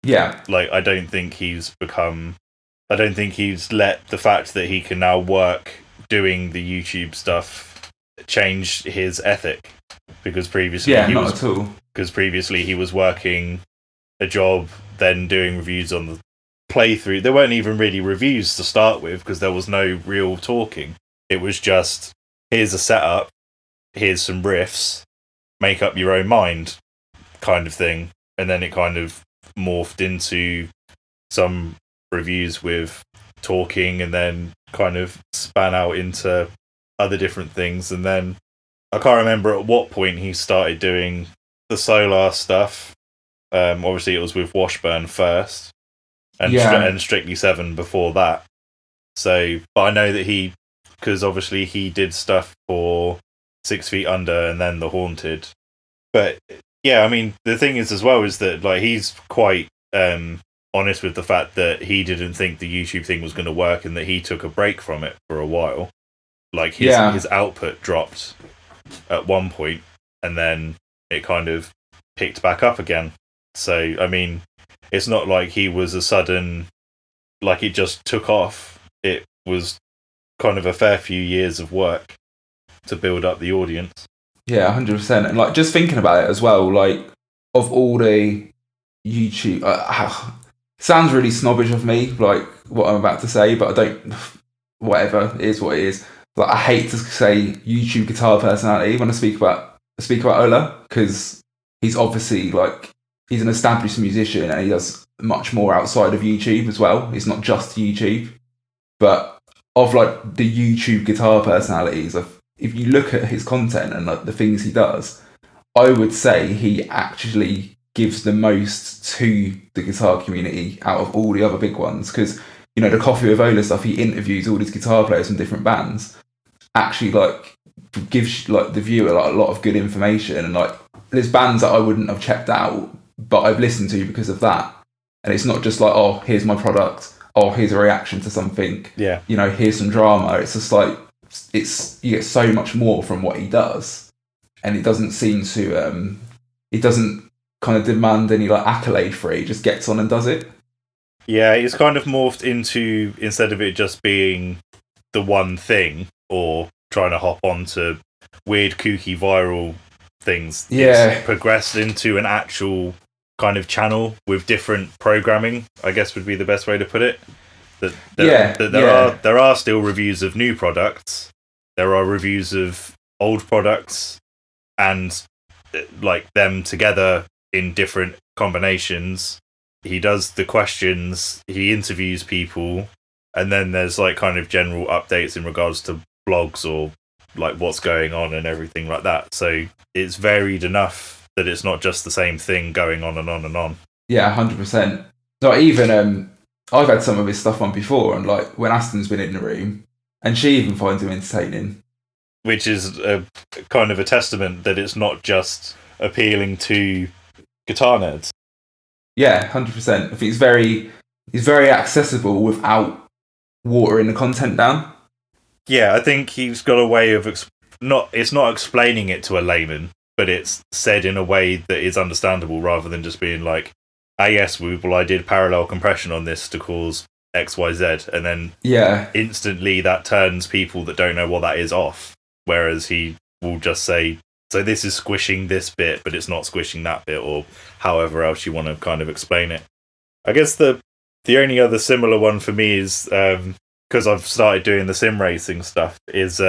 S1: like I don't think he's let the fact that he can now work doing the YouTube stuff change his ethic, because previously
S2: not at all.
S1: Because previously he was working a job, then doing reviews on the playthrough. There weren't even really reviews to start with because there was no real talking. It was just, here's a setup, here's some riffs, make up your own mind kind of thing. And then it kind of morphed into some reviews with talking, and then kind of span out into other different things. And then I can't remember at what point he started doing the Solar stuff. Obviously it was with Washburn first, and Strictly 7 before that. So, but I know that because obviously he did stuff for 6 Feet Under and then The Haunted. But yeah, I mean, the thing is as well is that like he's quite honest with the fact that he didn't think the YouTube thing was going to work, and that he took a break from it for a while. Like his output dropped at one point, and then it kind of picked back up again. So, I mean, it's not like he was a sudden, like it just took off. It was kind of a fair few years of work to build up the audience.
S2: Yeah, 100%. And like just thinking about it as well, like of all the YouTube, sounds really snobbish of me, like what I'm about to say, but I don't. Whatever, it is what it is. Like I hate to say YouTube guitar personality when I speak about Ola, because he's obviously like he's an established musician and he does much more outside of YouTube as well. It's not just YouTube, but of like the YouTube guitar personalities, if you look at his content and like the things he does, I would say he actually gives the most to the guitar community out of all the other big ones. Because you know the Coffee with Ola stuff, he interviews all these guitar players from different bands. Actually, like gives like the viewer like a lot of good information, and like there's bands that I wouldn't have checked out, but I've listened to because of that. And it's not just like, oh, here's my product, oh, here's a reaction to something.
S1: Yeah.
S2: You know, here's some drama. It's just like you get so much more from what he does, and it doesn't seem to he doesn't kind of demand any like accolade for it. He just gets on and does it.
S1: Yeah, it's kind of morphed into, instead of it just being the one thing or trying to hop onto weird, kooky, viral things, it's progressed into an actual kind of channel with different programming, I guess would be the best way to put it. There are still reviews of new products, there are reviews of old products, and like them together in different combinations. He does the questions, he interviews people, and then there's like kind of general updates in regards to blogs or like what's going on and everything like that. So it's varied enough that it's not just the same thing going on and on and on.
S2: Yeah, 100%. So even I've had some of his stuff on before, and like when Aston's been in the room, and she even finds him entertaining.
S1: Which is a kind of a testament that it's not just appealing to guitar nerds.
S2: Yeah, 100%. I think he's very accessible without watering the content down.
S1: Yeah, I think he's got a way of it's not explaining it to a layman, but it's said in a way that is understandable, rather than just being like, yes, I did parallel compression on this to cause XYZ, and then instantly that turns people that don't know what that is off. Whereas he will just say, so this is squishing this bit, but it's not squishing that bit, or however else you want to kind of explain it. I guess the only other similar one for me is because I've started doing the sim racing stuff, is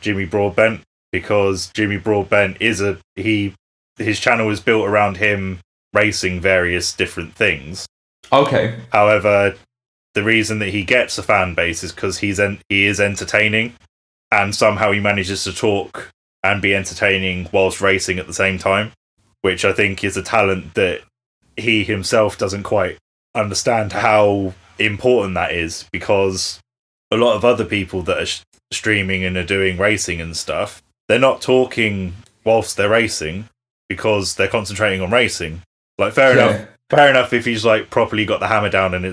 S1: Jimmy Broadbent, because Jimmy Broadbent his channel is built around him racing various different things.
S2: Okay.
S1: However, the reason that he gets a fan base is because he is entertaining, and somehow he manages to talk and be entertaining whilst racing at the same time, which I think is a talent that he himself doesn't quite understand how important that is, because a lot of other people that are streaming and are doing racing and stuff, they're not talking whilst they're racing because they're concentrating on racing. Like, fair enough if he's like properly got the hammer down and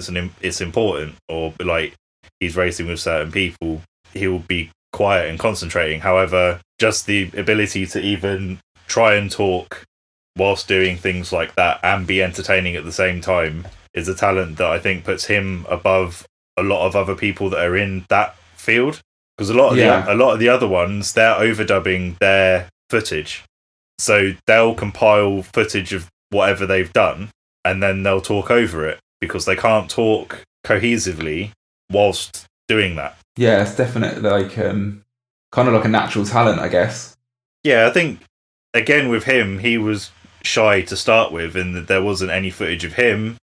S1: it's important, or like he's racing with certain people, he'll be quiet and concentrating. However, just the ability to even try and talk whilst doing things like that and be entertaining at the same time is a talent that I think puts him above a lot of other people that are in that field. Because a lot of the other ones, they're overdubbing their footage, so they'll compile footage of whatever they've done and then they'll talk over it because they can't talk cohesively whilst doing that.
S2: Yeah, it's definitely like kind of like a natural talent, I guess.
S1: Yeah, I think again with him, he was shy to start with, and there wasn't any footage of him.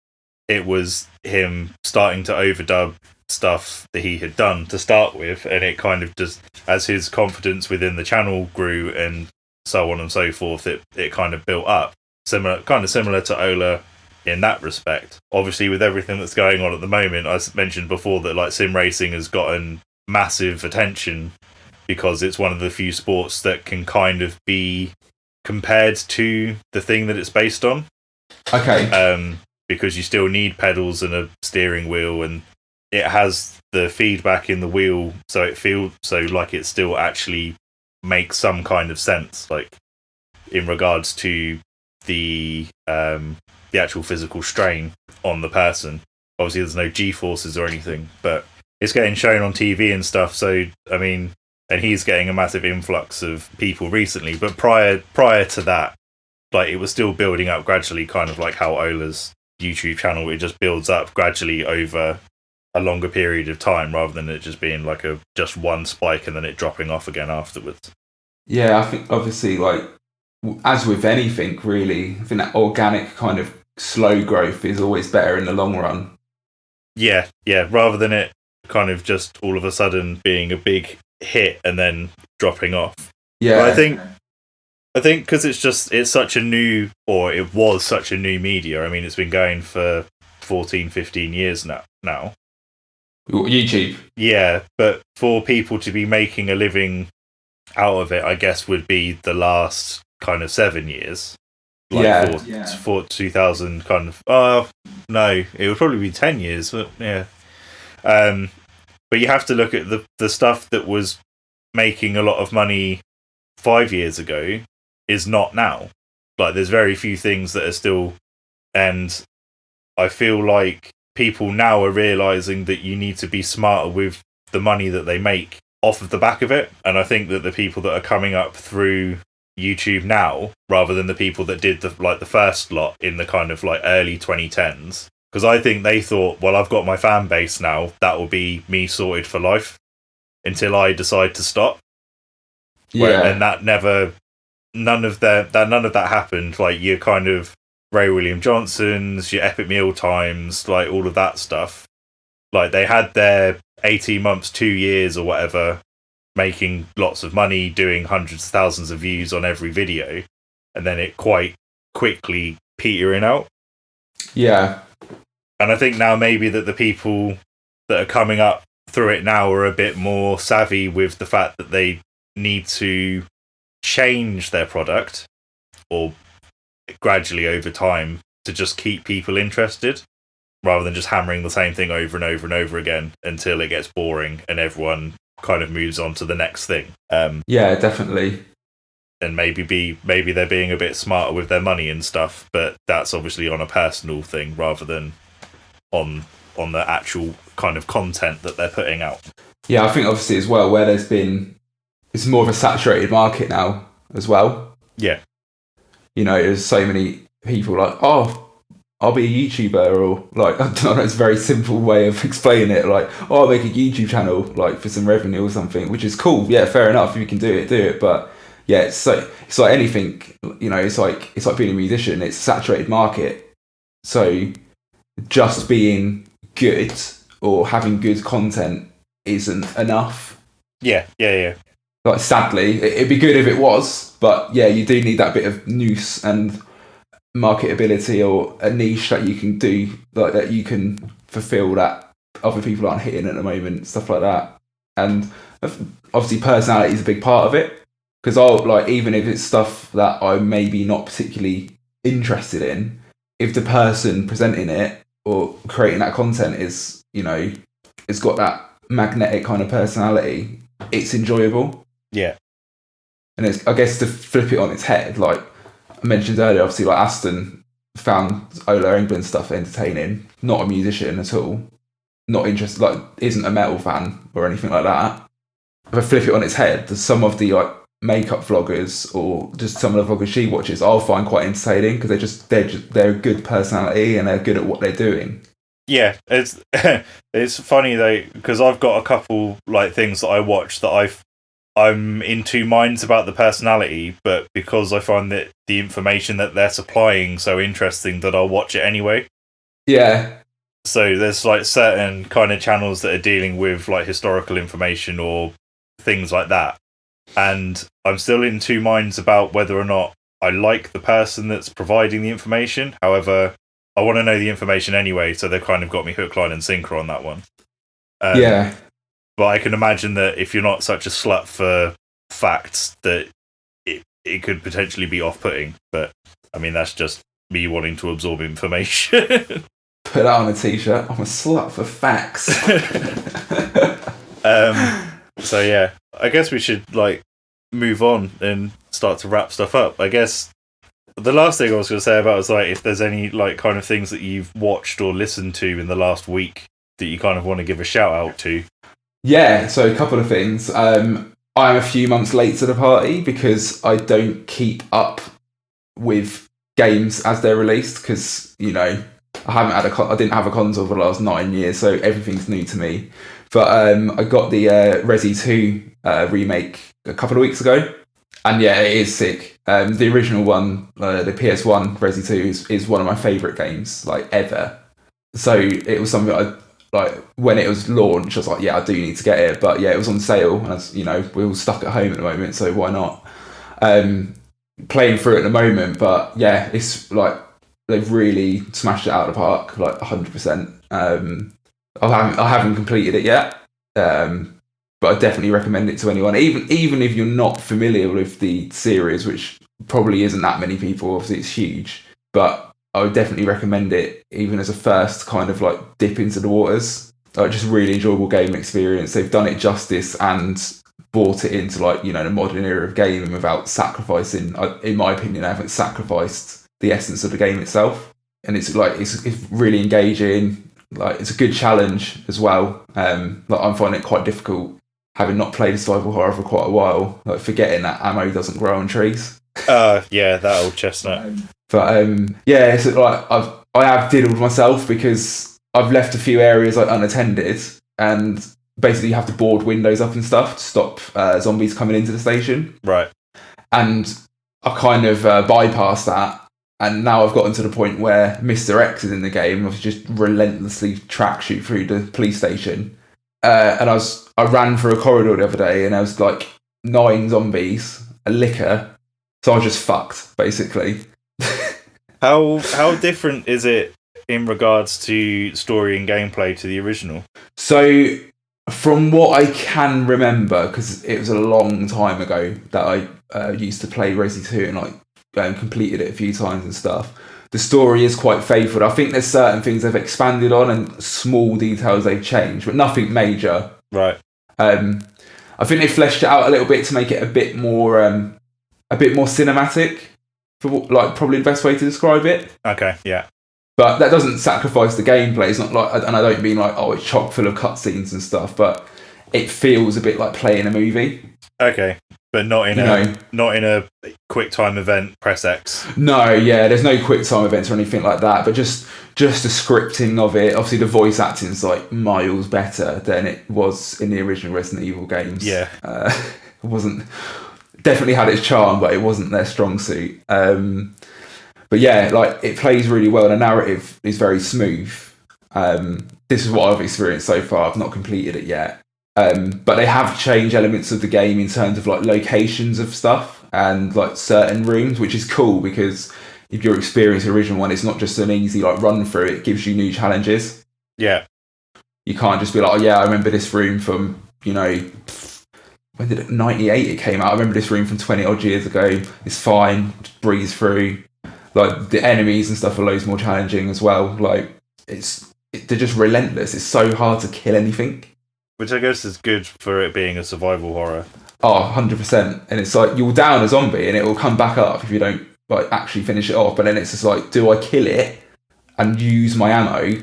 S1: It was him starting to overdub stuff that he had done to start with, and it kind of just, as his confidence within the channel grew and so on and so forth, it kind of built up. Similar to Ola in that respect. Obviously, with everything that's going on at the moment, I mentioned before that like sim racing has gotten massive attention because it's one of the few sports that can kind of be compared to the thing that it's based on.
S2: Okay.
S1: Because you still need pedals and a steering wheel, and it has the feedback in the wheel, so it feels so like it still actually makes some kind of sense, like in regards to the actual physical strain on the person. Obviously, there's no G-forces or anything, but it's getting shown on TV and stuff. So, I mean, and he's getting a massive influx of people recently. But prior to that, like, it was still building up gradually, kind of like how Ola's YouTube channel, it just builds up gradually over a longer period of time, rather than it just being like just one spike and then it dropping off again afterwards.
S2: Yeah, I think obviously, like, as with anything, really, I think that organic kind of slow growth is always better in the long run. Yeah,
S1: rather than it kind of just all of a sudden being a big hit and then dropping off.
S2: Yeah,
S1: but I think because it was such a new media. I mean, it's been going for 14, 15 years now.
S2: YouTube.
S1: Yeah, but for people to be making a living out of it, I guess would be the last kind of 7 years. For 2000 kind of. No, it would probably be 10 years. But yeah. But you have to look at the stuff that was making a lot of money 5 years ago is not now. Like, there's very few things that are still, and I feel like people now are realizing that you need to be smarter with the money that they make off of the back of it. And I think that the people that are coming up through YouTube now, rather than the people that did the first lot in the kind of like early 2010s, because I think they thought, well, I've got my fan base now, that will be me sorted for life until I decide to stop.
S2: Yeah,
S1: and none of that happened. Like, your kind of Ray William Johnsons, your Epic Meal Times, like all of that stuff. Like, they had their 18 months, 2 years or whatever, making lots of money, doing hundreds of thousands of views on every video, and then it quite quickly petering out.
S2: Yeah.
S1: And I think now maybe that the people that are coming up through it now are a bit more savvy with the fact that they need to change their product, or gradually over time, to just keep people interested, rather than just hammering the same thing over and over and over again until it gets boring and everyone kind of moves on to the next thing.
S2: Yeah, definitely.
S1: And maybe they're being a bit smarter with their money and stuff, but that's obviously on a personal thing rather than on the actual kind of content that they're putting out.
S2: Yeah, I think obviously as well, where it's more of a saturated market now as well.
S1: Yeah.
S2: You know, there's so many people like, I'll be a YouTuber, or like, I don't know, it's a very simple way of explaining it. Like, oh, I'll make a YouTube channel, like for some revenue or something, which is cool. Yeah, fair enough. If you can do it, do it. But yeah, it's like anything, you know, it's like being a musician. It's a saturated market. So just being good or having good content isn't enough.
S1: Yeah.
S2: Like, sadly, it'd be good if it was, but yeah, you do need that bit of nous and marketability, or a niche that you can do, like that you can fulfill that other people aren't hitting at the moment, stuff like that. And obviously personality is a big part of it, because I'll, like, even if it's stuff that I'm maybe not particularly interested in, if the person presenting it or creating that content is, you know, it's got that magnetic kind of personality, it's enjoyable.
S1: Yeah.
S2: And it's, I guess, to flip it on its head, like I mentioned earlier, obviously, like Aston found Ola England stuff entertaining, not a musician at all, not interested, like isn't a metal fan or anything like that. If I flip it on its head, some of the like makeup vloggers or just some of the vloggers she watches, I'll find quite entertaining, because they're a good personality and they're good at what they're doing.
S1: Yeah, it's it's funny though, because I've got a couple like things that I watch that I'm in two minds about the personality, but because I find that the information that they're supplying so interesting that I'll watch it anyway.
S2: Yeah.
S1: So there's like certain kind of channels that are dealing with like historical information or things like that, and I'm still in two minds about whether or not I like the person that's providing the information. However, I want to know the information anyway, so they've kind of got me hook, line and sinker on that one.
S2: Yeah.
S1: But I can imagine that if you're not such a slut for facts, that it could potentially be off-putting. But, I mean, that's just me wanting to absorb information.
S2: Put that on a t-shirt. I'm a slut for facts.
S1: So, yeah. I guess we should, like, move on and start to wrap stuff up. I guess the last thing I was going to say about is, like, if there's any, like, kind of things that you've watched or listened to in the last week that you kind of want to give a shout-out to.
S2: Yeah, so a couple of things. I'm a few months late to the party because I don't keep up with games as they're released, because, you know, I didn't have a console for the last 9 years, so everything's new to me. But I got the Resi 2 remake a couple of weeks ago, and yeah, it is sick. The original one, the PS1 Resi 2, is one of my favourite games, like, ever. So it was something I, like, when it was launched, I was like, yeah, I do need to get it. But yeah, it was on sale, and as you know, we're all stuck at home at the moment, so why not? Playing through it at the moment, but yeah, it's like they've really smashed it out of the park, like 100%. I haven't completed it yet, but I definitely recommend it to anyone, even if you're not familiar with the series, which probably isn't that many people. Obviously, it's huge, but I would definitely recommend it, even as a first kind of like dip into the waters. Like, just really enjoyable game experience. They've done it justice and brought it into, like, you know, the modern era of gaming without sacrificing. In my opinion, I haven't sacrificed the essence of the game itself. And it's like it's really engaging. Like, it's a good challenge as well. Like, I'm finding it quite difficult, having not played a survival horror for quite a while. Like, forgetting that ammo doesn't grow on trees.
S1: Yeah, that old chestnut.
S2: But yeah, it's like I have diddled myself because I've left a few areas like unattended, and basically you have to board windows up and stuff to stop zombies coming into the station.
S1: Right.
S2: And I kind of bypassed that, and now I've gotten to the point where Mr. X is in the game. I've just relentlessly track shoot through the police station, and I ran through a corridor the other day, and there was like 9 zombies, a licker, so I was just fucked basically.
S1: How different is it in regards to story and gameplay to the original?
S2: So, from what I can remember, because it was a long time ago that I used to play Resi 2 and like completed it a few times and stuff, the story is quite faithful. I think there's certain things they've expanded on and small details they've changed, but nothing major.
S1: Right.
S2: I think they fleshed it out a little bit to make it a bit more cinematic. For like, probably the best way to describe it.
S1: Okay, yeah.
S2: But that doesn't sacrifice the gameplay. It's not like, and I don't mean like, oh, it's chock full of cutscenes and stuff, but it feels a bit like playing a movie.
S1: Okay. But not in a quick time event, press X.
S2: No, yeah, there's no quick time events or anything like that, but just the scripting of it. Obviously the voice acting's like miles better than it was in the original Resident Evil games.
S1: Yeah.
S2: It wasn't, definitely had its charm, but it wasn't their strong suit. But yeah, like it plays really well. The narrative is very smooth. This is what I've experienced so far. I've not completed it yet. But they have changed elements of the game in terms of like locations of stuff and like certain rooms, which is cool because if you're experiencing the original one, it's not just an easy like run through. It gives you new challenges.
S1: Yeah. You
S2: can't just be like, oh yeah, I remember this room from, when did it, 98 it came out. I remember this room from 20 odd years ago. It's fine, just breeze through. Like the enemies and stuff are loads more challenging as well. Like they're just relentless. It's so hard to kill anything.
S1: Which I guess is good for it being a survival horror.
S2: Oh, 100%. And it's like, you'll down a zombie and it will come back up if you don't like actually finish it off. But then it's just like, do I kill it and use my ammo?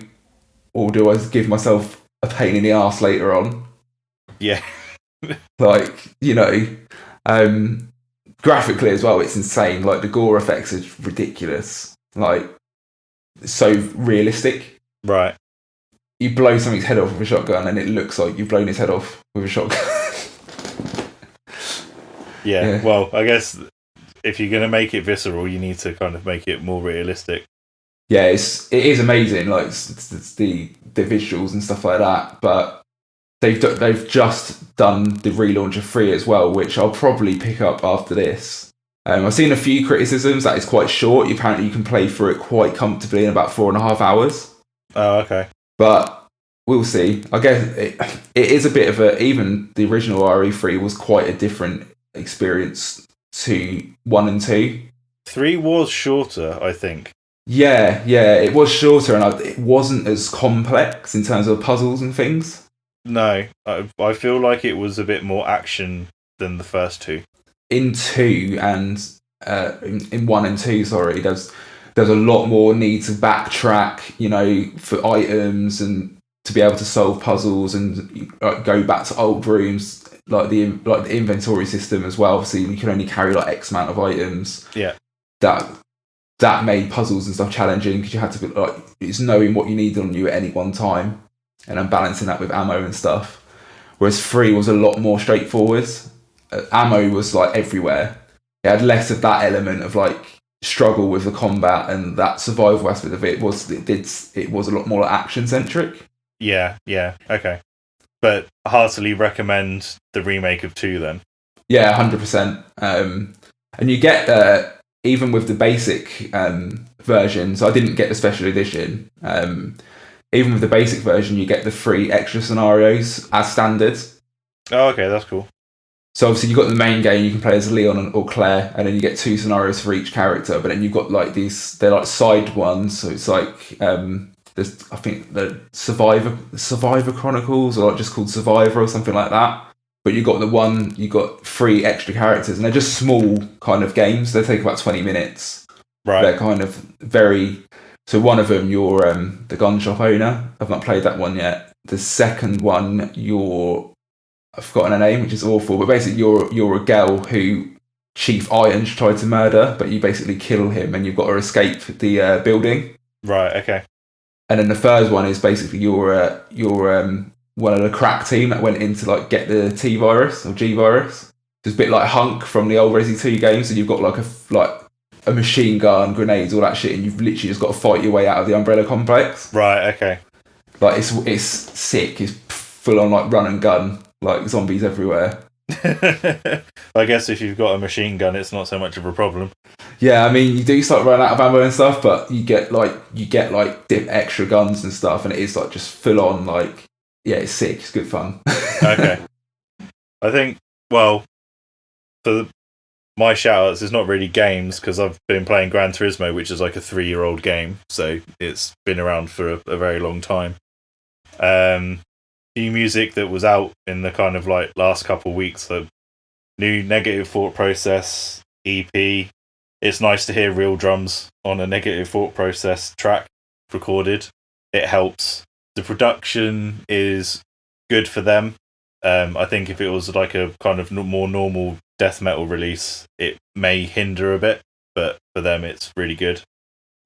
S2: Or do I give myself a pain in the arse later on?
S1: Yeah.
S2: Graphically as well, it's insane. Like, the gore effects are ridiculous. Like, it's so realistic.
S1: Right.
S2: You blow something's head off with a shotgun and it looks like you've blown his head off with a shotgun.
S1: Yeah, well, I guess if you're going to make it visceral, you need to kind of make it more realistic.
S2: Yeah, it is amazing, like it's the visuals and stuff like that, but they've just done the relaunch of 3 as well, which I'll probably pick up after this. I've seen a few criticisms that it's quite short. Apparently you can play through it quite comfortably in about 4.5 hours.
S1: Oh, okay.
S2: But we'll see. I guess it is a bit of even the original RE3 was quite a different experience to 1 and 2.
S1: 3 was shorter, I think.
S2: Yeah, it was shorter and it wasn't as complex in terms of puzzles and things.
S1: No, I feel like it was a bit more action than the first 2.
S2: In 2 and in 1 and 2, sorry, there's a lot more need to backtrack, for items and to be able to solve puzzles and go back to old rooms, like the inventory system as well. Obviously, you can only carry like X amount of items.
S1: Yeah.
S2: That made puzzles and stuff challenging because you had to be like, it's knowing what you needed on you at any one time and then balancing that with ammo and stuff. Whereas 3 was a lot more straightforward. Ammo was like everywhere. It had less of that element of like struggle with the combat, and that survival aspect of it was a lot more like action centric.
S1: Yeah, okay. But heartily recommend the remake of 2 then.
S2: Yeah, 100%. And you get even with the basic version. So I didn't get the special edition. Even with the basic version, you get the 3 extra scenarios as standard.
S1: Oh, okay, that's cool.
S2: So obviously you've got the main game, you can play as Leon or Claire, and then you get 2 scenarios for each character, but then you've got like they're like side ones, so it's like, there's, I think, the Survivor Chronicles, or like just called Survivor or something like that. But you got 3 extra characters, and they're just small kind of games, they take about 20 minutes.
S1: Right.
S2: They're kind of so one of them, you're the gun shop owner. I've not played that one yet. The second one, I've forgotten her name, which is awful, but basically you're a girl who Chief Irons tried to murder, but you basically kill him and you've got to escape the building.
S1: Right, okay.
S2: And then the third one is basically you're one of the crack team that went in to like get the T virus or G virus. It's a bit like Hunk from the old Resi 2 games, and you've got like a machine gun, grenades, all that shit, and you've literally just got to fight your way out of the Umbrella complex.
S1: Right, okay.
S2: Like it's sick. It's full on like run and gun, like zombies everywhere.
S1: I guess if you've got a machine gun, it's not so much of a problem.
S2: Yeah, I mean, you do start running out of ammo and stuff, but you get extra guns and stuff, and it is like just full on like, yeah, it's sick. It's good fun.
S1: Okay. I think, well, for my shout-outs is not really games, because I've been playing Gran Turismo, which is like a 3-year-old game, so it's been around for a very long time. New music that was out in the kind of like last couple of weeks, so new Negative Thought Process EP. It's nice to hear real drums on a Negative Thought Process track recorded. It helps. The production is good for them. I think if it was like a kind of more normal death metal release, it may hinder a bit, but for them it's really good.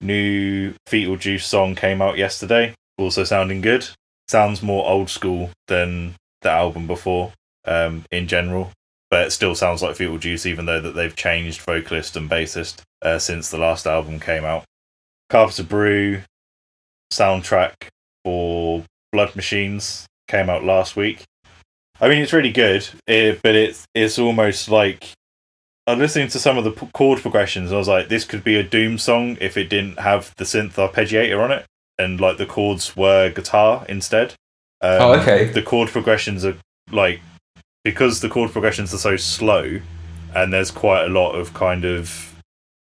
S1: New Fetal Juice song came out yesterday, also sounding good. Sounds more old school than the album before, in general, but it still sounds like Fetal Juice, even though that they've changed vocalist and bassist since the last album came out. Carpenter Brew soundtrack for Blood Machines came out last week. I mean, it's really good, but it's almost like I'm listening to some of the chord progressions, and I was like, this could be a Doom song if it didn't have the synth arpeggiator on it, and like the chords were guitar instead.
S2: Okay.
S1: The chord progressions are like, because the chord progressions are so slow, and there's quite a lot of kind of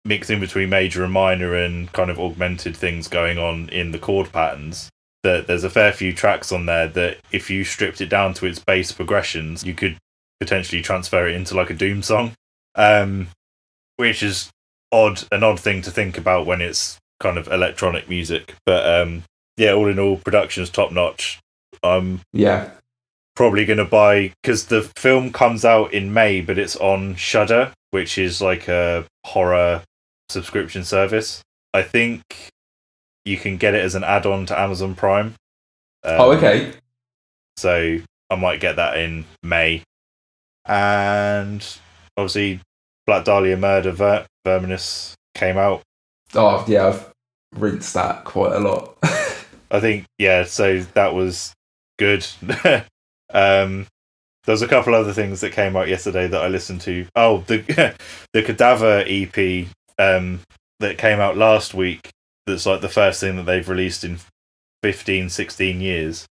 S1: mixing between major and minor and kind of augmented things going on in the chord patterns, that there's a fair few tracks on there that if you stripped it down to its bass progressions, you could potentially transfer it into like a Doom song. Which is an odd thing to think about when it's kind of electronic music. But yeah, all in all, production's top notch. I'm probably going to buy, because the film comes out in May, but it's on Shudder, which is like a horror subscription service. I think you can get it as an add-on to Amazon Prime.
S2: Okay.
S1: So I might get that in May. And obviously Black Dahlia Murder Verminous came out.
S2: Oh, yeah, I've rinsed that quite a lot.
S1: I think, yeah, so that was good. There's a couple other things that came out yesterday that I listened to. Oh, the Cadaver EP that came out last week, that's like the first thing that they've released in 15, 16 years.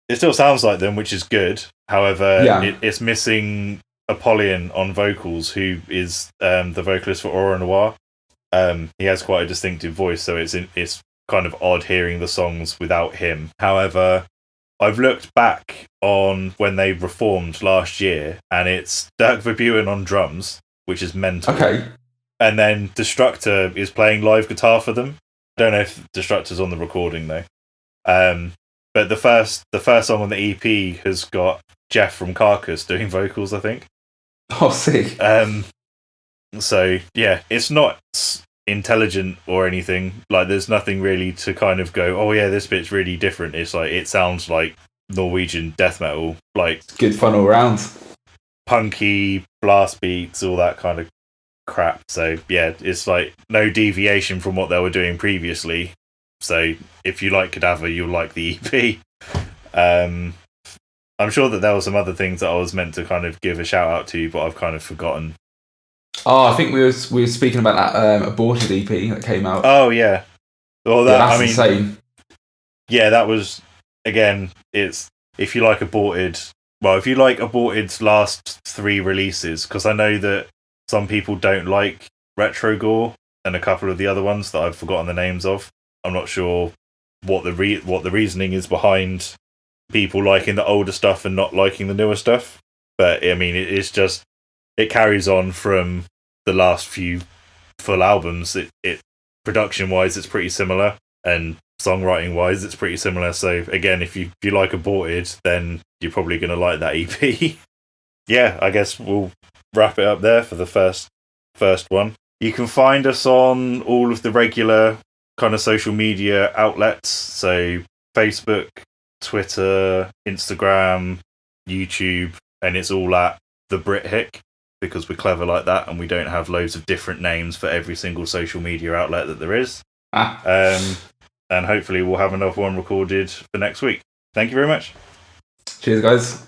S1: It still sounds like them, which is good. However, it's missing Apollyon on vocals, who is the vocalist for Aura Noir. He has quite a distinctive voice, so it's kind of odd hearing the songs without him. However, I've looked back on when they reformed last year, and it's Dirk Verburen on drums, which is mental.
S2: Okay.
S1: And then Destructor is playing live guitar for them. I don't know if Destructor's on the recording though. But the first song on the EP has got Jeff from Carcass doing vocals, I think.
S2: Oh, see.
S1: So yeah, it's not intelligent or anything. Like, there's nothing really to kind of go, oh yeah, this bit's really different. It's like, it sounds like Norwegian death metal, like
S2: good fun all round,
S1: punky blast beats, all that kind of crap. So yeah, it's like no deviation from what they were doing previously. So if you like Cadaver, you'll like the EP. I'm sure that there were some other things that I was meant to kind of give a shout out to, but I've kind of forgotten.
S2: Oh, I think we were speaking about that Aborted EP that came out.
S1: Oh yeah, well that's
S2: insane.
S1: Yeah, that was, again, it's, if you like Aborted's last 3 releases, because I know that some people don't like Retro Gore and a couple of the other ones that I've forgotten the names of. I'm not sure what the reasoning is behind people liking the older stuff and not liking the newer stuff. But I mean, it's just, it carries on from the last few full albums. It production wise, it's pretty similar, and songwriting wise, it's pretty similar. So again, if you like Aborted, then you're probably going to like that EP. Yeah, I guess we'll wrap it up there for the first one. You can find us on all of the regular kind of social media outlets, so Facebook, Twitter, Instagram, YouTube, and it's all at the BritHick, because we're clever like that and we don't have loads of different names for every single social media outlet that there is. And hopefully we'll have another one recorded for next week. Thank you very much.
S2: Cheers, guys.